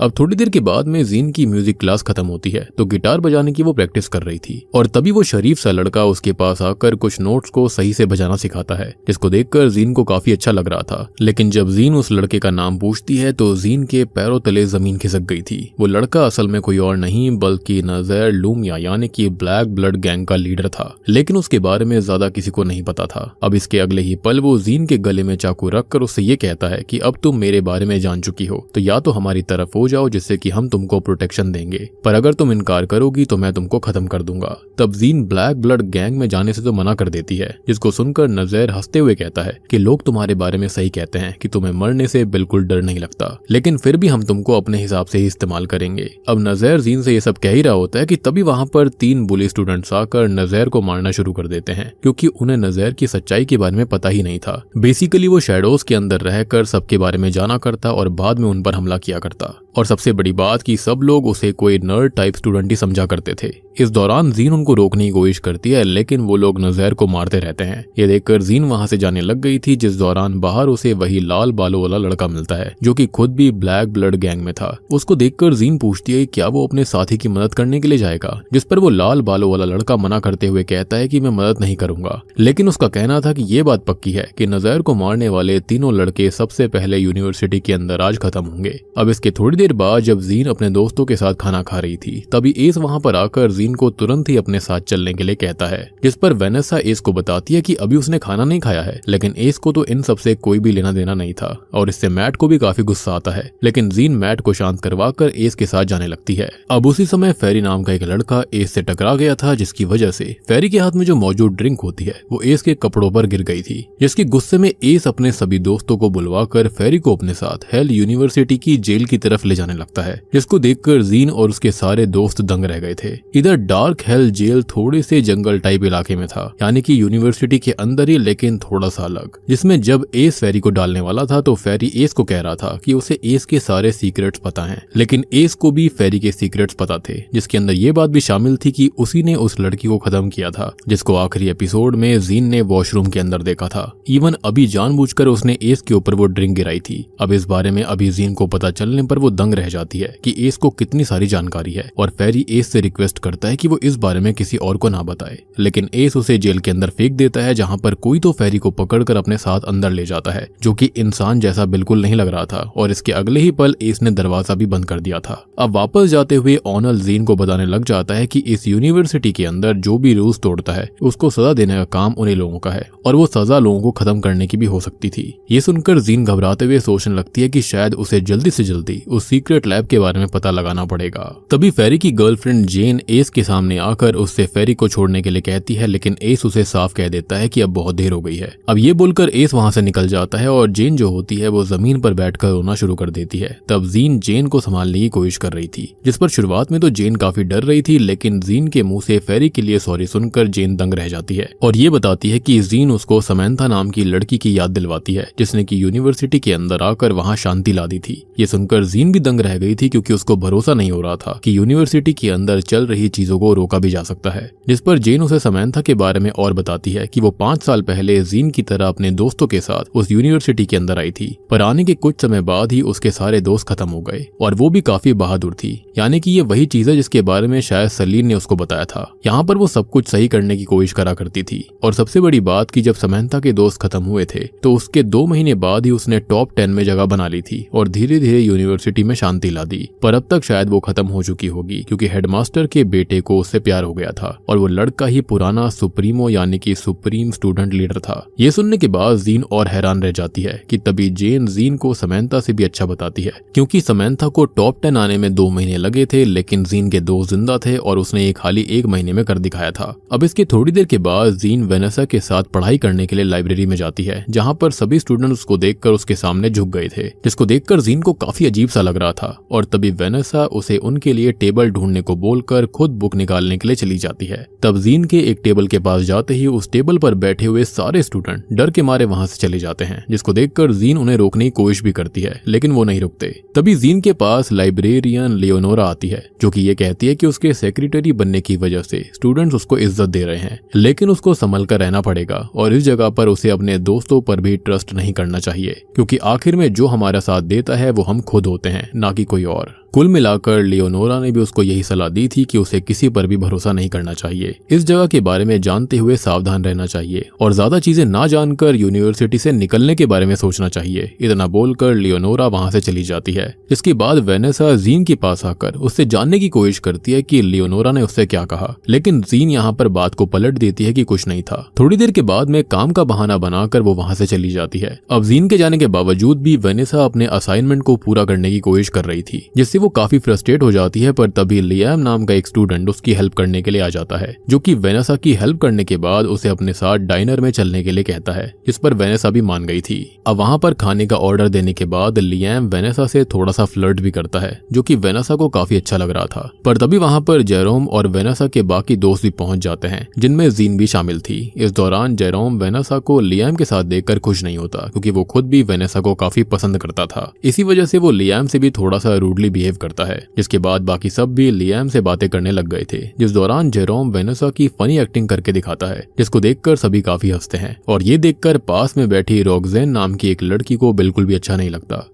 अब थोड़ी देर के बाद में जीन की म्यूजिक क्लास खत्म होती है तो गिटार बजाने की वो प्रैक्टिस कर रही थी और तभी वो शरीफ सा लड़का उसके पास आकर कुछ नोट्स को सही से बजाना सिखाता है, जिसको देखकर जीन को काफी अच्छा लग रहा था। लेकिन जब जीन उस लड़के का नाम पूछती है तो जीन के पैरों तले जमीन खिसक गई थी। वो लड़का असल में कोई और नहीं बल्कि नज़र लूमिया यानी कि ब्लैक ब्लड गैंग का लीडर था, लेकिन उसके बारे में ज्यादा किसी को नहीं पता था। अब इसके अगले ही पल वो जीन के गले में चाकू रखकर उससे ये कहता है कि अब तुम मेरे बारे में जान चुकी हो तो या तो हमारी तरफ हो जाओ जिससे कि हम तुमको प्रोटेक्शन देंगे, पर अगर तुम इनकार करोगी तो मैं तुमको खत्म कर दूंगा। तब जीन ब्लैक ब्लड गैंग में जाने से तो मना कर देती है, जिसको सुनकर नज़र हंसते हुए कहता है कि लोग तुम्हारे बारे में सही कहते हैं कि तुम्हें मरने से बिल्कुल डर नहीं लगता, लेकिन फिर भी हम तुमको अपने हिसाब से ही इस्तेमाल करेंगे। अब नज़र जीन से ये सब कह ही रहा होता है कि तभी वहां पर 3 बुली स्टूडेंट्स आकर नज़र को मारना शुरू कर देते हैं, क्योंकि उन्हें नज़र की सच्चाई के बारे में पता ही नहीं था। बेसिकली वो शैडोज के अंदर रहकर सबके बारे में जाना करता और बाद में उन पर हमला किया करता, और सबसे बड़ी बात कि सब लोग उसे कोई नर्ड टाइप स्टूडेंट ही समझा करते थे। इस दौरान जीन उनको रोकने की कोशिश करती है, लेकिन वो लोग नज़र को मारते रहते हैं। ये देखकर जीन वहां से जाने लग गई थी, जिस दौरान बाहर उसे वही लाल बालों वाला लड़का मिलता है जो कि खुद भी ब्लैक ब्लड गैंग में था। उसको देखकर जीन पूछती है क्या वो अपने साथी की मदद करने के लिए जाएगा, जिस पर वो लाल बालों वाला लड़का मना करते हुए कहता है कि मैं मदद नहीं करूंगा। लेकिन उसका कहना था कि ये बात पक्की है कि नज़र को मारने वाले तीनों लड़के सबसे पहले यूनिवर्सिटी के अंदर आज खत्म होंगे। अब इसके थोड़ी देर बाद जब जीन अपने दोस्तों के साथ खाना खा रही थी, तभी एस वहां पर आकर जीन को तुरंत ही अपने साथ चलने के लिए कहता है, जिस पर वेनेसा एस को बताती है कि अभी उसने खाना नहीं खाया है। लेकिन एस को तो इन सब से कोई भी लेना देना नहीं था और इससे मैट को भी काफी गुस्सा आता है, लेकिन जीन मैट को शांत करवाकर एस के साथ जाने लगती है। अब उसी समय फेरी नाम का एक लड़का एस से टकरा गया था, जिसकी वजह से फेरी के हाथ में जो मौजूद ड्रिंक होती है वो एस के कपड़ों पर गिर गई थी, जिसके गुस्से में एस अपने सभी दोस्तों को बुलवाकर फेरी को अपने साथ हेल यूनिवर्सिटी की जेल की तरफ ले जाने लगता है, जिसको देखकर जीन और उसके सारे दोस्त दंग रह गए थे। इधर डार्क हेल जेल थोड़े से जंगल टाइप इलाके में था, यानी कि यूनिवर्सिटी के अंदर ही लेकिन थोड़ा सा अलग, जिसमें जब एस फेरी को डालने वाला था तो फेरी एस को कह रहा था कि उसे एस के सारे सीक्रेट्स पता हैं, लेकिन एस को भी फेरी के सीक्रेट्स पता थे, जिसके अंदर ये बात भी शामिल थी कि उसी ने उस लड़की को खत्म किया था जिसको आखिरी एपिसोड में जीन ने वॉशरूम के अंदर देखा था। इवन अभी जानबूझकर उसने एस के ऊपर वो ड्रिंक गिराई थी। अब इस बारे में अभी जीन को पता चलने पर वो दंग रह जाती है कि एस को कितनी सारी जानकारी है और फेरी एस से रिक्वेस्ट करता है कि वो इस बारे में किसी और को ना बताए, लेकिन एस उसे जेल के अंदर फेंक देता है, जहां पर कोई तो फेरी को पकड़कर अपने साथ अंदर ले जाता है, जो कि इंसान जैसा बिल्कुल नहीं लग रहा था, और इसके अगले ही पल एस ने दरवाजा भी बंद कर दिया था। अब वापस जाते हुए ऑनल जीन को बताने लग जाता है कि इस यूनिवर्सिटी के अंदर जो भी रूल्स तोड़ता है उसको सजा देने का काम उन्हीं लोगों का है, और वो सजा लोगों को खत्म करने की भी हो सकती थी। ये सुनकर जीन घबराते हुए सोचने लगती है कि शायद उसे जल्दी से जल्दी उस सीक्रेट लैब के बारे में पता लगाना पड़ेगा। तभी फेरी की गर्लफ्रेंड जेन एस के सामने आकर उससे फेरी को छोड़ने के लिए कहती है, लेकिन एस उसे साफ कह देता है कि अब बहुत देर हो गई है। अब ये बोलकर एस वहां से निकल जाता है और जेन जो होती है वो जमीन पर बैठकर रोना शुरू कर देती है। तब जीन जेन को संभालने की कोशिश कर रही थी, जिस पर शुरुआत में तो जेन काफी डर रही थी, लेकिन जीन के मुंह से फेरी के लिए सॉरी सुनकर जेन दंग रह जाती है और ये बताती है कि जीन उसको समंथा नाम की लड़की की याद दिलवाती है, जिसने की यूनिवर्सिटी के अंदर आकर वहां शांति ला दी थी। ये सुनकर जीन भी दंग रह गई थी, क्योंकि उसको भरोसा नहीं हो रहा था कि यूनिवर्सिटी के अंदर चल रही चीजों को रोका भी जा सकता है। जिस पर जेन उसे समंथा के बारे में और बताती है कि वो 5 साल पहले जीन की तरह अपने दोस्तों के साथ उस यूनिवर्सिटी के अंदर आई थी, पर आने के कुछ समय बाद ही उसके सारे दोस्त खत्म हो गए और वो भी काफी बहादुर थी, यानी कि ये वही चीज है जिसके बारे में शायद सलीन ने उसको बताया था। यहाँ पर वो सब कुछ सही करने की कोशिश करा करती थी, और सबसे बड़ी बात कि जब समंथा के दोस्त खत्म हुए थे तो उसके 2 महीने बाद ही उसने टॉप 10 में जगह बना ली थी और धीरे धीरे यूनिवर्सिटी में शांति ला दी। पर अब तक शायद वो खत्म हो चुकी होगी, क्योंकि हेडमास्टर के बेटे को उससे प्यार हो गया था और वो लड़का ही पुराना सुप्रीमो यानी कि सुप्रीम स्टूडेंट लीडर था। ये सुनने के बाद जीन और हैरान रह जाती है कि तभी जेन जीन को समंथा से भी अच्छा बताती है, क्योंकि समंथा को टॉप 10 आने में 2 महीने लगे थे, लेकिन जीन के दोस्त जिंदा थे और उसने ये खाली 1 महीने में कर दिखाया था। अब इसके थोड़ी देर के बाद जीन वेनेसा के साथ पढ़ाई करने के लिए लाइब्रेरी में जाती है, जहाँ पर सभी स्टूडेंट उसको देखकर उसके सामने झुक गए थे, जिसको देखकर जीन को काफी अजीब सा लग रहा था। और तभी वेनेसा उसे उनके लिए टेबल ढूंढने को बोलकर खुद बुक निकालने के लिए चली जाती है। तब जीन के एक टेबल के पास जाते ही उस टेबल पर बैठे हुए सारे स्टूडेंट डर के मारे वहां से चले जाते हैं, जिसको देखकर जीन उन्हें रोकने की कोशिश भी करती है, लेकिन वो नहीं रुकते। तभी जीन के पास लाइब्रेरियन लियोनोरा आती है, जो कि ये कहती है कि उसके सेक्रेटरी बनने की वजह से स्टूडेंट्स उसको इज्जत दे रहे हैं, लेकिन उसको संभल कर रहना पड़ेगा और इस जगह पर उसे अपने दोस्तों पर भी ट्रस्ट नहीं करना चाहिए, क्योंकि आखिर में जो हमारा साथ देता है वो हम खुद होते हैं, ना कि कोई और। कुल मिलाकर लियोनोरा ने भी उसको यही सलाह दी थी कि उसे किसी पर भी भरोसा नहीं करना चाहिए, इस जगह के बारे में जानते हुए सावधान रहना चाहिए और ज्यादा चीजें ना जानकर यूनिवर्सिटी से निकलने के बारे में सोचना चाहिए। इतना बोलकर लियोनोरा वहां से चली जाती है। इसके बाद वेनेसा जीन के पास आकर उससे जानने की कोशिश करती है कि लियोनोरा ने उससे क्या कहा, लेकिन जीन यहाँ पर बात को पलट देती है कि कुछ नहीं था। थोड़ी देर के बाद में काम का बहाना बनाकर वो वहां से चली जाती है। अब जीन के जाने के बावजूद भी वेनेसा अपने असाइनमेंट को पूरा करने की कोशिश कर रही थी, जिससे वो काफी फ्रस्ट्रेट हो जाती है। पर तभी लियाम नाम का एक स्टूडेंट उसकी हेल्प करने के लिए आ जाता है, जो कि वेनेसा की हेल्प करने के बाद उसे अपने साथ डाइनर में चलने के लिए कहता है, इस पर वेनेसा भी मान गई थी। अब वहां पर खाने का ऑर्डर देने के बाद लियाम वेनेसा से थोड़ा सा फ्लर्ट भी करता है, जो कि वेनेसा को काफी अच्छा लग रहा था। पर तभी वहां पर जेरोम और वेनेसा के बाकी दोस्त भी पहुंच जाते हैं, जिनमें जीन भी शामिल थी। इस दौरान जेरोम वेनेसा को लियाम के साथ देखकर खुश नहीं होता, क्योंकि वो खुद भी वेनेसा को काफी पसंद करता था। इसी वजह से वो लियाम से भी थोड़ा सा रूडली बिहेव करता है, जिसके बाद बाकी सब भी लियाम से बातें करने लग गए थे। जिस दौरान जेरोम वेनेसा की फनी एक्टिंग करके दिखाता है, जिसको देखकर सभी काफी हंसते हैं और ये देखकर पास में बैठी रॉक्सेन नाम की एक लड़की को बिल्कुल भी अच्छा नहीं लगता।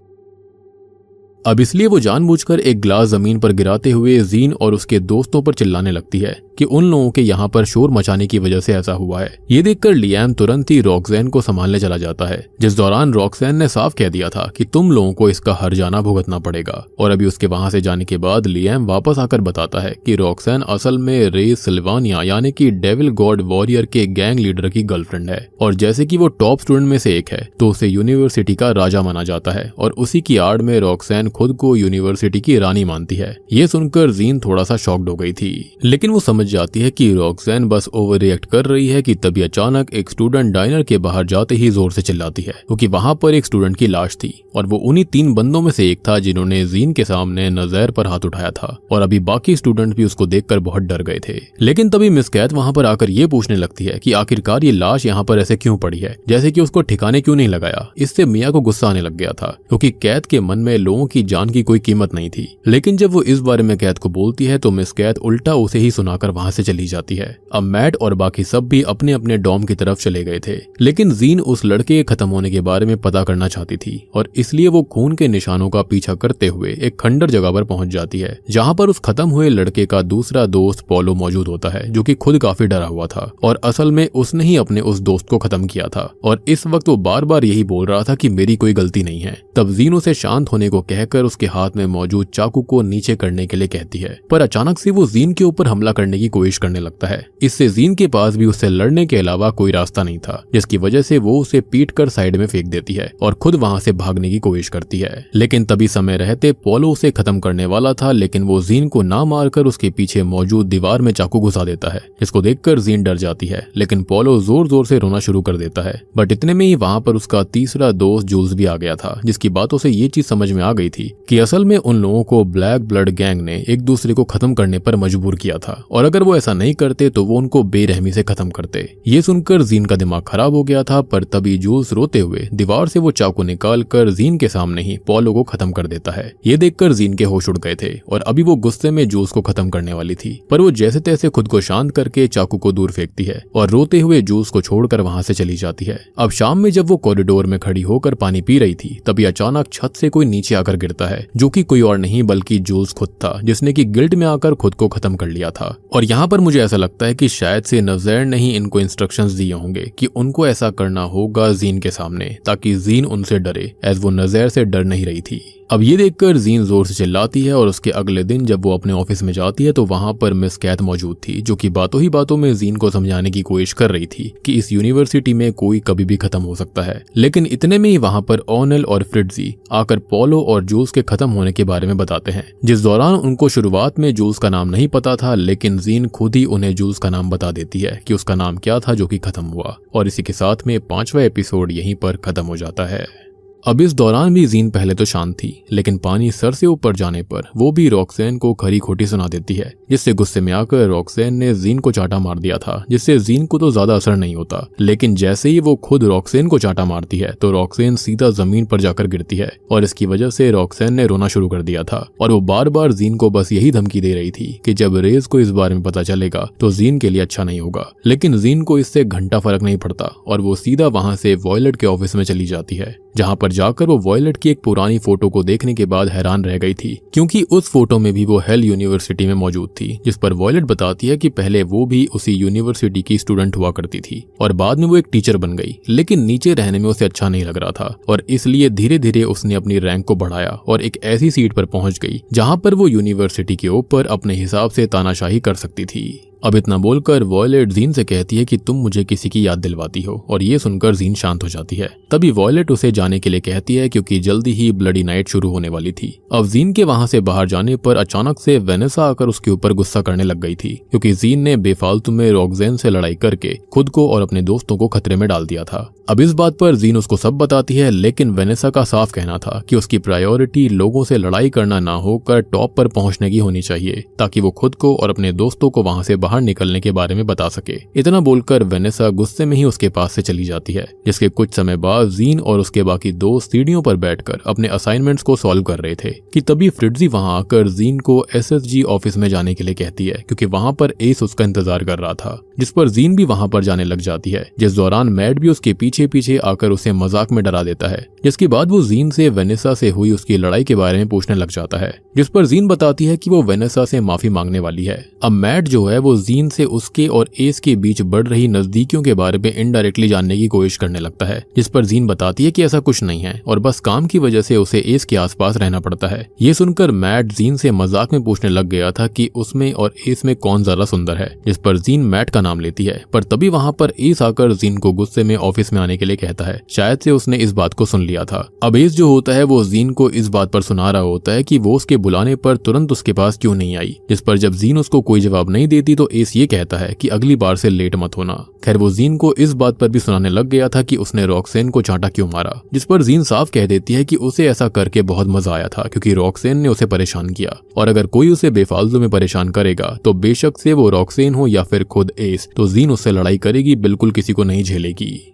अब इसलिए वो जानबूझकर एक ग्लास जमीन पर गिराते हुए जीन और उसके दोस्तों पर चिल्लाने लगती है कि उन लोगों के यहाँ पर शोर मचाने की वजह से ऐसा हुआ है। ये देखकर लियाम तुरंत ही रॉक्सेन को संभालने चला जाता है, जिस दौरान रॉक्सेन ने साफ कह दिया था कि तुम लोगों को इसका हर्जाना भुगतना पड़ेगा। और अभी उसके वहां से जाने के बाद लियाम वापस आकर बताता है कि रॉक्सेन असल में रे सिल्वानिया यानी कि डेविल गॉड वॉरियर के गैंग लीडर की गर्लफ्रेंड है, और जैसे कि वो टॉप स्टूडेंट में से एक है तो उसे यूनिवर्सिटी का राजा माना जाता है, और उसी की आड़ में रॉक्सेन खुद को यूनिवर्सिटी की रानी मानती है। ये सुनकर जीन थोड़ा सा शॉक्ड हो गई थी, लेकिन वो समझ समझ जाती है कि रॉक्सैन बस ओवर रिएक्ट कर रही है कि तभी अचानक एक स्टूडेंट डाइनर के बाहर जाते ही जोर से चिल्लाती है क्योंकि वहां पर एक स्टूडेंट की लाश थी और वो उन्हीं 3 बंदों में से एक था जिन्होंने जीन के सामने नज़ैर पर हाथ उठाया था और अभी बाकी स्टूडेंट भी उसको देखकर बहुत डर गए थे। लेकिन तभी मिस कैथ वहां पर आकर ये पूछने लगती है कि आखिरकार ये लाश यहाँ पर ऐसे क्यों पड़ी है, जैसे कि उसको ठिकाने क्यों नहीं लगाया। इससे मिया को गुस्सा आने लग गया था क्योंकि कैथ के मन में लोगों की जान की कोई कीमत नहीं थी। लेकिन जब वो इस बारे में कैथ को बोलती है तो मिस कैथ उल्टा उसे ही सुनाकर वहां से चली जाती है। अब मैट और बाकी सब भी अपने अपने डॉम की तरफ चले गए थे, लेकिन जीन उस लड़के के खत्म होने के बारे में पता करना चाहती थी और इसलिए वो खून के निशानों का पीछा करते हुए एक खंडर जगह पर पहुंच जाती है जहां पर उस खत्म हुए लड़के का दूसरा दोस्त पोलो मौजूद होता है, जो कि खुद काफी डरा हुआ था और असल में उसने ही अपने उस दोस्त को खत्म किया था और इस वक्त वो बार बार यही बोल रहा था कि मेरी कोई गलती नहीं है। तब जीन उसे शांत होने को कहकर उसके हाथ में मौजूद चाकू को नीचे करने के लिए कहती है, पर अचानक से वो जीन के ऊपर हमला करने की कोशिश करने लगता है। इससे जीन के पास भी उससे लड़ने के अलावा कोई रास्ता नहीं था, जिसकी वजह से वो उसे पीट कर साइड में फेंक देती है और खुद वहां से भागने की कोशिश करती है। लेकिन तभी समय रहते पोलो उसे खत्म करने वाला था, लेकिन वो जीन को ना मारकर उसके पीछे मौजूद दीवार में चाकू घुसा देता है, जिसको देखकर जीन डर जाती है। लेकिन पोलो जोर जोर से रोना शुरू कर देता है। बट इतने में ही वहां पर उसका तीसरा दोस्त जूल्स भी आ गया था, जिसकी बातों से ये चीज समझ में आ गई थी कि असल में उन लोगों को ब्लैक ब्लड गैंग ने एक दूसरे को खत्म करने पर मजबूर किया था और अगर वो ऐसा नहीं करते तो वो उनको बेरहमी से खत्म करते। ये सुनकर जीन का दिमाग खराब हो गया था, पर तभी जूल्स रोते हुए दीवार से वो चाकू निकाल कर जीन के सामने ही पोलो को खत्म कर देता है। ये देखकर जीन के होश उड़ गए थे और अभी वो गुस्से में जूल्स को खत्म करने वाली थी, पर वो जैसे तैसे खुद को शांत करके चाकू को दूर फेंकती है और रोते हुए जूल्स को छोड़कर वहां से चली जाती है। अब शाम में जब वो कॉरिडोर में खड़ी होकर पानी पी रही थी तभी अचानक छत से कोई नीचे आकर गिरता है, जो कि कोई और नहीं बल्कि जूल्स खुद था, जिसने की गिल्ट में आकर खुद को खत्म कर लिया था। और यहाँ पर मुझे ऐसा लगता है कि शायद से नज़ैर ने ही इनको इंस्ट्रक्शंस दिए होंगे कि उनको ऐसा करना होगा जीन के सामने, ताकि जीन उनसे डरे, एज वो नज़ैर से डर नहीं रही थी। अब ये देखकर जीन जोर से चिल्लाती है और उसके अगले दिन जब वो अपने ऑफिस में जाती है तो वहां पर मिस कैथ मौजूद थी, जो कि बातों ही बातों में जीन को समझाने की कोशिश कर रही थी कि इस यूनिवर्सिटी में कोई कभी भी खत्म हो सकता है। लेकिन इतने में ही वहां पर ओनेल और फ्रिट्जी आकर पोलो और जूल्स के खत्म होने के बारे में बताते हैं, जिस दौरान उनको शुरुआत में जूल्स का नाम नहीं पता था, लेकिन जीन खुद ही उन्हें जूल्स का नाम बता देती है कि उसका नाम क्या था, जो कि खत्म हुआ। और इसी के साथ में 5वां एपिसोड यहीं पर खत्म हो जाता है। अब इस दौरान भी जीन पहले तो शांत थी, लेकिन पानी सर से ऊपर जाने पर वो भी रॉक्सैन को खरी खोटी सुना देती है, जिससे गुस्से में आकर रॉक्सैन ने जीन को चाटा मार दिया था, जिससे जीन को तो ज्यादा असर नहीं होता। लेकिन जैसे ही वो खुद रॉक्सैन को चाटा मारती है तो रॉक्सैन सीधा जमीन पर जाकर गिरती है और इसकी वजह से रॉक्सैन ने रोना शुरू कर दिया था और वो बार बार जीन को बस यही धमकी दे रही थी कि जब रेज को इस बारे में पता चलेगा तो जीन के लिए अच्छा नहीं होगा। लेकिन जीन को इससे घंटा फर्क नहीं पड़ता और वो सीधा वहां से वॉयलेट के ऑफिस में चली जाती है, जहां पर जाकर वो वॉयलेट की एक पुरानी फोटो को देखने के बाद हैरान रह गई थी, क्योंकि उस फोटो में भी वो हेल यूनिवर्सिटी में मौजूद थी, जिस पर वॉयलेट बताती है कि पहले वो भी उसी यूनिवर्सिटी की स्टूडेंट हुआ करती थी और बाद में वो एक टीचर बन गई। लेकिन नीचे रहने में उसे अच्छा नहीं लग रहा था और इसलिए धीरे धीरे उसने अपनी रैंक को बढ़ाया और एक ऐसी सीट पर पहुंच गई जहां पर वो यूनिवर्सिटी के ऊपर अपने हिसाब से तानाशाही कर सकती थी। अब इतना बोलकर वॉयलेट जीन से कहती है कि तुम मुझे किसी की याद दिलवाती हो और ये सुनकर जीन शांत हो जाती है। तभी वॉयलेट उसे जाने के लिए कहती है क्योंकि जल्दी ही ब्लडी नाइट शुरू होने वाली थी। अब जीन के वहां से बाहर जाने पर अचानक से वेनेसा आकर उसके ऊपर गुस्सा करने लग गई थी, क्योंकि जीन ने बेफालतू में रॉक्सैन से लड़ाई करके खुद को और अपने दोस्तों को खतरे में डाल दिया था। अब इस बात पर जीन उसको सब बताती है, लेकिन वेनेसा का साफ कहना था कि उसकी प्रायोरिटी लोगों से लड़ाई करना ना होकर टॉप पर पहुंचने की होनी चाहिए, ताकि वो खुद को और अपने दोस्तों को वहां से बाहर निकलने के बारे में बता सके। इतना बोलकर वेनेसा गुस्से में ही उसके पास से चली जाती है, जिसके कुछ समय बाद जीन और उसके बाकी दोस्त सीढ़ियों पर बैठकर अपने असाइनमेंट्स को सॉल्व कर रहे थे कि तभी फ्रिट्जी वहां आकर जीन को एसएसजी ऑफिस में जाने के लिए कहती है, क्योंकि वहां पर एस उसका इंतजार कर रहा था, जिस पर जीन भी वहां पर जाने लग जाती है। जिस दौरान मैट भी उसके पीछे पीछे आकर उसे मजाक में डरा देता है, जिसके बाद वो जीन से वेनेसा से हुई उसकी लड़ाई के बारे में पूछने लग जाता है, जिस पर जीन बताती है कि वो वेनेसा से माफी मांगने वाली है। अब मैट जो है वो जीन से उसके और एस के बीच बढ़ रही नजदीकियों के बारे में इनडायरेक्टली जानने की कोशिश करने लगता है, जिस पर जीन बताती है कि ऐसा कुछ नहीं है और बस काम की वजह से उसे एस के आसपास रहना पड़ता है। ये सुनकर मैट जीन से मजाक में पूछने लग गया था कि उसमें और एस में कौन ज्यादा सुंदर है, जिस पर जीन मैट का नाम लेती है। पर तभी वहाँ पर एस आकर जीन को गुस्से में ऑफिस में आने के लिए कहता है। शायद से उसने इस बात को सुन लिया था। अब एस जो होता है वो जीन को इस बात पर सुना रहा होता है कि वो उसके बुलाने पर तुरंत उसके पास क्यों नहीं आई, जिस पर जब जीन उसको कोई जवाब नहीं देती तो एस ये कहता है कि अगली बार से लेट मत होना। खैर वो जीन को इस बात पर भी सुनाने लग गया था कि उसने रॉक्सेन को चांटा क्यों मारा, जिस पर जीन साफ कह देती है कि उसे ऐसा करके बहुत मजा आया था क्योंकि रॉक्सेन ने उसे परेशान किया और अगर कोई उसे बेफालतू में परेशान करेगा तो बेशक से वो रॉक्सेन हो या फिर खुद एस, तो जीन उससे लड़ाई करेगी, बिल्कुल किसी को नहीं झेलेगी।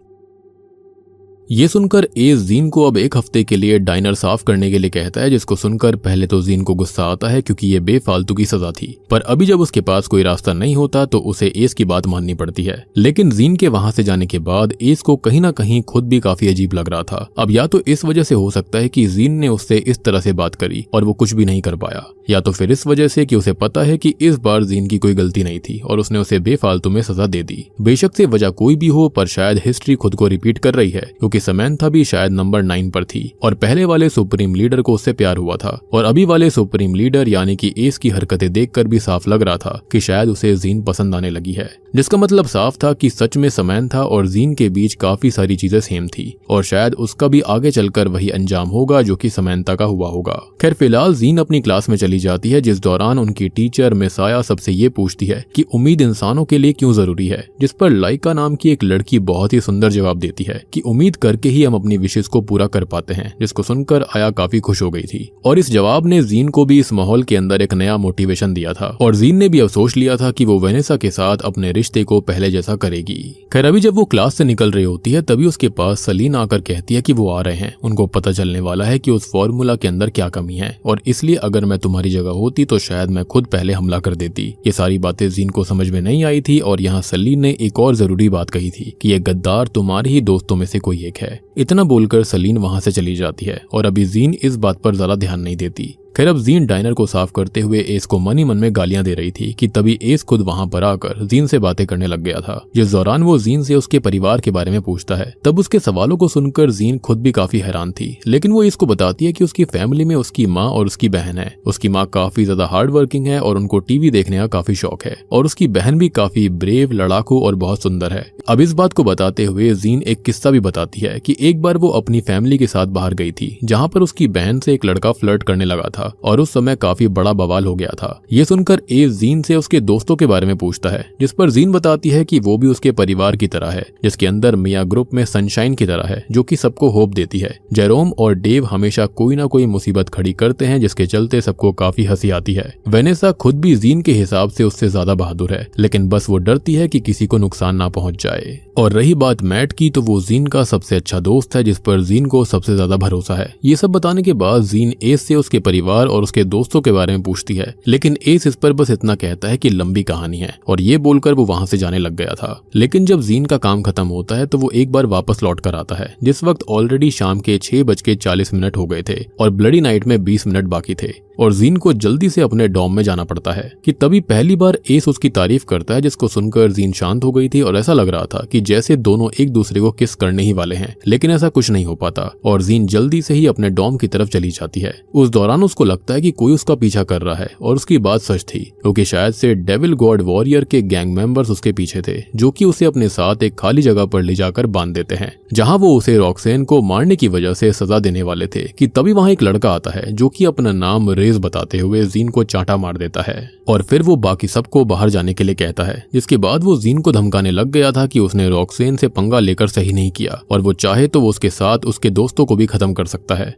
ये सुनकर एस जीन को अब एक हफ्ते के लिए डाइनर साफ करने के लिए कहता है, जिसको सुनकर पहले तो जीन को गुस्सा आता है क्योंकि ये बेफालतू की सजा थी। पर अभी जब उसके पास कोई रास्ता नहीं होता तो उसे एस की बात माननी पड़ती है। लेकिन जीन के वहां से जाने के बाद एस को कहीं ना कहीं खुद भी काफी अजीब लग रहा था। अब या तो इस वजह से हो सकता है कि जीन ने उससे इस तरह से बात करी और वो कुछ भी नहीं कर पाया, या तो फिर इस वजह से कि उसे पता है कि इस बार जीन की कोई गलती नहीं थी और उसने उसे बेफालतू में सजा दे दी। बेशक से वजह कोई भी हो, पर शायद हिस्ट्री खुद को रिपीट कर रही है क्योंकि समैंथा भी शायद नंबर 9 पर थी और पहले वाले सुप्रीम लीडर को उससे प्यार हुआ था और अभी वाले सुप्रीम लीडर यानी कि एस की हरकतें देखकर भी साफ लग रहा था कि शायद उसे जीन पसंद आने लगी है, जिसका मतलब साफ था कि सच में समैंथा और जीन के बीच काफी सारी चीजें सेम थी और शायद उसका भी आगे चलकर वही अंजाम होगा जो कि समैंथा का हुआ होगा। खैर फिलहाल जीन अपनी क्लास में चली जाती है, जिस दौरान उनकी टीचर मिसाया सबसे ये पूछती है कि उम्मीद इंसानों के लिए क्यों जरूरी है, जिस पर लाइका नाम की एक लड़की बहुत ही सुंदर जवाब देती है कि उम्मीद करके ही हम अपनी विशेष को पूरा कर पाते हैं, जिसको सुनकर आया काफी खुश हो गई थी और इस जवाब ने जीन को भी इस माहौल के अंदर एक नया मोटिवेशन दिया था और जीन ने भी अब सोच लिया था कि वो वेनेसा के साथ अपने रिश्ते को पहले जैसा करेगी। खैर अभी जब वो क्लास से निकल रही होती है तभी उसके पास सलीन आकर कहती है कि वो आ रहे हैं, उनको पता चलने वाला है कि उस फॉर्मूला के अंदर क्या कमी है और इसलिए अगर मैं तुम्हारी जगह होती तो शायद मैं खुद पहले हमला कर देती। ये सारी बातें जीन को समझ में नहीं आई थी और यहाँ सलीन ने एक और जरूरी बात कही थी कि ये गद्दार तुम्हारे ही दोस्तों में से कोई एक है। इतना बोलकर सलीन वहां से चली जाती है और अभी जीन इस बात पर ज्यादा ध्यान नहीं देती। खैर अब जीन डाइनर को साफ करते हुए एस को मन ही मन में गालियां दे रही थी कि तभी एस खुद वहां पर आकर जीन से बातें करने लग गया था, जिस दौरान वो जीन से उसके परिवार के बारे में पूछता है। तब उसके सवालों को सुनकर जीन खुद भी काफी हैरान थी, लेकिन वो इसको बताती है कि उसकी फैमिली में उसकी माँ और उसकी बहन है। उसकी माँ काफी ज्यादा हार्ड वर्किंग है और उनको टीवी देखने का काफी शौक है और उसकी बहन भी काफी ब्रेव, लड़ाकू और बहुत सुंदर है। अब इस बात को बताते हुए जीन एक किस्सा भी बताती है कि एक बार वो अपनी फैमिली के साथ बाहर गई थी, जहाँ पर उसकी बहन से एक लड़का फ्लर्ट करने लगा था और उस समय काफी बड़ा बवाल हो गया था। ये सुनकर एस जीन से उसके दोस्तों के बारे में पूछता है, जिस पर जीन बताती है कि वो भी उसके परिवार की तरह है, जिसके अंदर मिया ग्रुप में सनशाइन की तरह है जो कि सबको होप देती है। जेरोम और डेव हमेशा कोई ना कोई मुसीबत खड़ी करते हैं, जिसके चलते सबको काफी हंसी आती है। वेनेसा खुद भी जीन के हिसाब से उससे ज्यादा बहादुर है, लेकिन बस वो डरती है कि किसी को नुकसान ना पहुंच जाए। और रही बात मैट की, तो वो जीन का सबसे अच्छा दोस्त है, जिस पर जीन को सबसे ज्यादा भरोसा है। ये सब बताने के बाद जीन एस से उसके परिवार और उसके दोस्तों के बारे में पूछती है, लेकिन एस इस पर बस इतना कहता है कि लंबी कहानी है और ये बोलकर वो वहां से जाने लग गया था। लेकिन जब जीन का काम खत्म होता है तो वो एक बार वापस लौट कर आता है, जिस वक्त ऑलरेडी शाम के 6:40 हो गए थे और ब्लडी नाइट में 20 मिनट बाकी थे और जीन को जल्दी से अपने डॉम में जाना पड़ता है कि तभी पहली बार एस उसकी तारीफ करता है, जिसको सुनकर जीन शांत हो गई थी और ऐसा लग रहा था कि जैसे दोनों एक दूसरे को किस करने ही वाले हैं, लेकिन ऐसा कुछ नहीं हो पाता और जीन जल्दी से ही अपने डॉम की तरफ चली जाती है। उस दौरान उसको लगता है कि कोई उसका पीछा कर रहा है और उसकी बात सच थी, क्योंकि शायद से डेविल गॉड वॉरियर के गैंग मेंबर्स उसके पीछे थे, जो कि उसे अपने साथ एक खाली जगह पर ले जाकर बांध देते हैं, जहां वो उसे रॉक्सेन को मारने की वजह से सजा देने वाले थे। कि तभी वहां एक लड़का आता है जो कि अपना नाम रेज बताते हुए जीन को चांटा मार देता है और फिर वो बाकी सबको बाहर जाने के लिए कहता है। जिसके बाद वो जीन को धमकाने लग गया था कि उसने रॉक्सेन से पंगा लेकर सही नहीं किया और वो चाहे तो वो उसके साथ उसके दोस्तों को भी खत्म कर सकता है।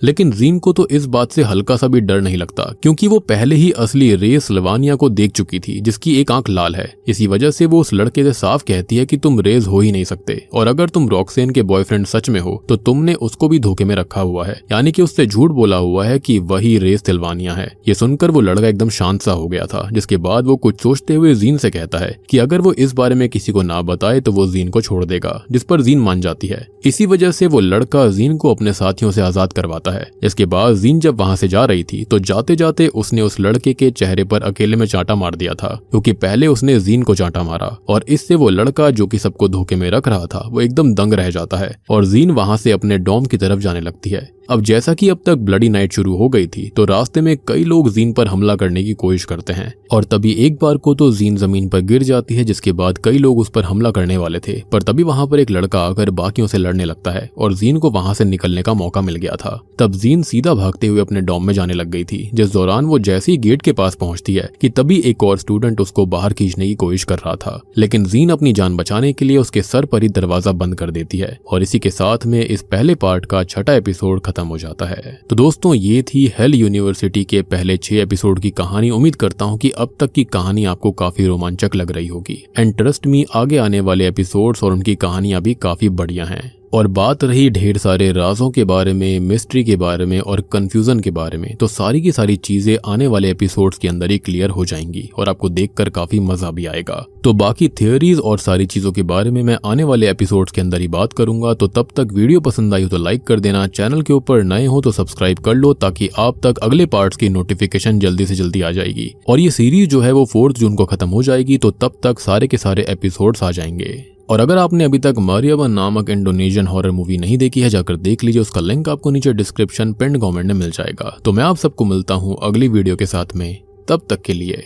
लेकिन जीन को तो इस बात से हल्का सा भी डर नहीं लगता, क्योंकि वो पहले ही असली रेस लवानिया को देख चुकी थी, जिसकी एक आंख लाल है। इसी वजह से वो उस लड़के से साफ कहती है कि तुम रेस हो ही नहीं सकते और अगर तुम रॉक्सेन के बॉयफ्रेंड सच में हो तो तुमने उसको भी धोखे में रखा हुआ है, यानी कि उससे झूठ बोला हुआ है कि वही रेस तिलवानिया है। ये सुनकर वो लड़का एकदम शांत सा हो गया था, जिसके बाद वो कुछ सोचते हुए जीन से कहता है कि अगर वो इस बारे में किसी को ना बताए तो वो जीन को छोड़ देगा, जिस पर जीन मान जाती है। इसी वजह से वो लड़का जीन को अपने साथियों से आजाद करवाता जाता है। इसके बाद जीन जब वहां से जा रही थी तो जाते जाते उसने उस लड़के के चेहरे पर अकेले में चांटा मार दिया था, क्योंकि पहले उसने जीन को चांटा मारा और इससे वो लड़का जो कि सबको धोखे में रख रहा था वो एकदम दंग रह जाता है और जीन वहां से अपने डॉम की तरफ जाने लगती है। अब जैसा कि अब तक ब्लडी नाइट शुरू हो गई थी तो रास्ते में कई लोग जीन पर हमला करने की कोशिश करते हैं और तभी एक बार को तो जीन जमीन पर गिर जाती है, जिसके बाद कई लोग उस पर हमला करने वाले थे, पर तभी वहां पर एक लड़का आकर बाकियों से लड़ने लगता है और जीन को वहां से निकलने का मौका मिल गया था। तब जीन सीधा भागते हुए अपने डॉम में जाने लग गई थी। जिस दौरान वो जैसे ही गेट के पास पहुंचती है कि तभी एक और स्टूडेंट उसको बाहर खींचने की कोशिश कर रहा था, लेकिन जीन अपनी जान बचाने के लिए उसके सर पर ही दरवाजा बंद कर देती है और इसी के साथ में इस पहले पार्ट का 6वां एपिसोड खत्म हो जाता है। तो दोस्तों ये थी हेल यूनिवर्सिटी के पहले 6 एपिसोड की कहानी। उम्मीद करता हूँ कि अब तक की कहानी आपको काफी रोमांचक लग रही होगी एंड ट्रस्ट मी आगे आने वाले एपिसोड्स और उनकी कहानियां भी काफी बढ़िया हैं। और बात रही ढेर सारे राजों के बारे में, मिस्ट्री के बारे में और कंफ्यूजन के बारे में, तो सारी की सारी चीजें आने वाले एपिसोड्स के अंदर ही क्लियर हो जाएंगी और आपको देखकर काफी मजा भी आएगा। तो बाकी थियोरीज और सारी चीजों के बारे में मैं आने वाले एपिसोड्स के अंदर ही बात करूंगा। तो तब तक वीडियो पसंद आई हो तो लाइक कर देना, चैनल के ऊपर नए हो तो सब्सक्राइब कर लो ताकि आप तक अगले पार्ट्स की नोटिफिकेशन जल्दी से जल्दी आ जाएगी। और ये सीरीज जो है वो 4 जून को खत्म हो जाएगी, तो तब तक सारे के सारे एपिसोड्स आ जाएंगे। और अगर आपने अभी तक मारियाबा नामक इंडोनेशियन हॉरर मूवी नहीं देखी है, जाकर देख लीजिए, उसका लिंक आपको नीचे डिस्क्रिप्शन पिन्ड कमेंट में मिल जाएगा। तो मैं आप सबको मिलता हूँ अगली वीडियो के साथ में, तब तक के लिए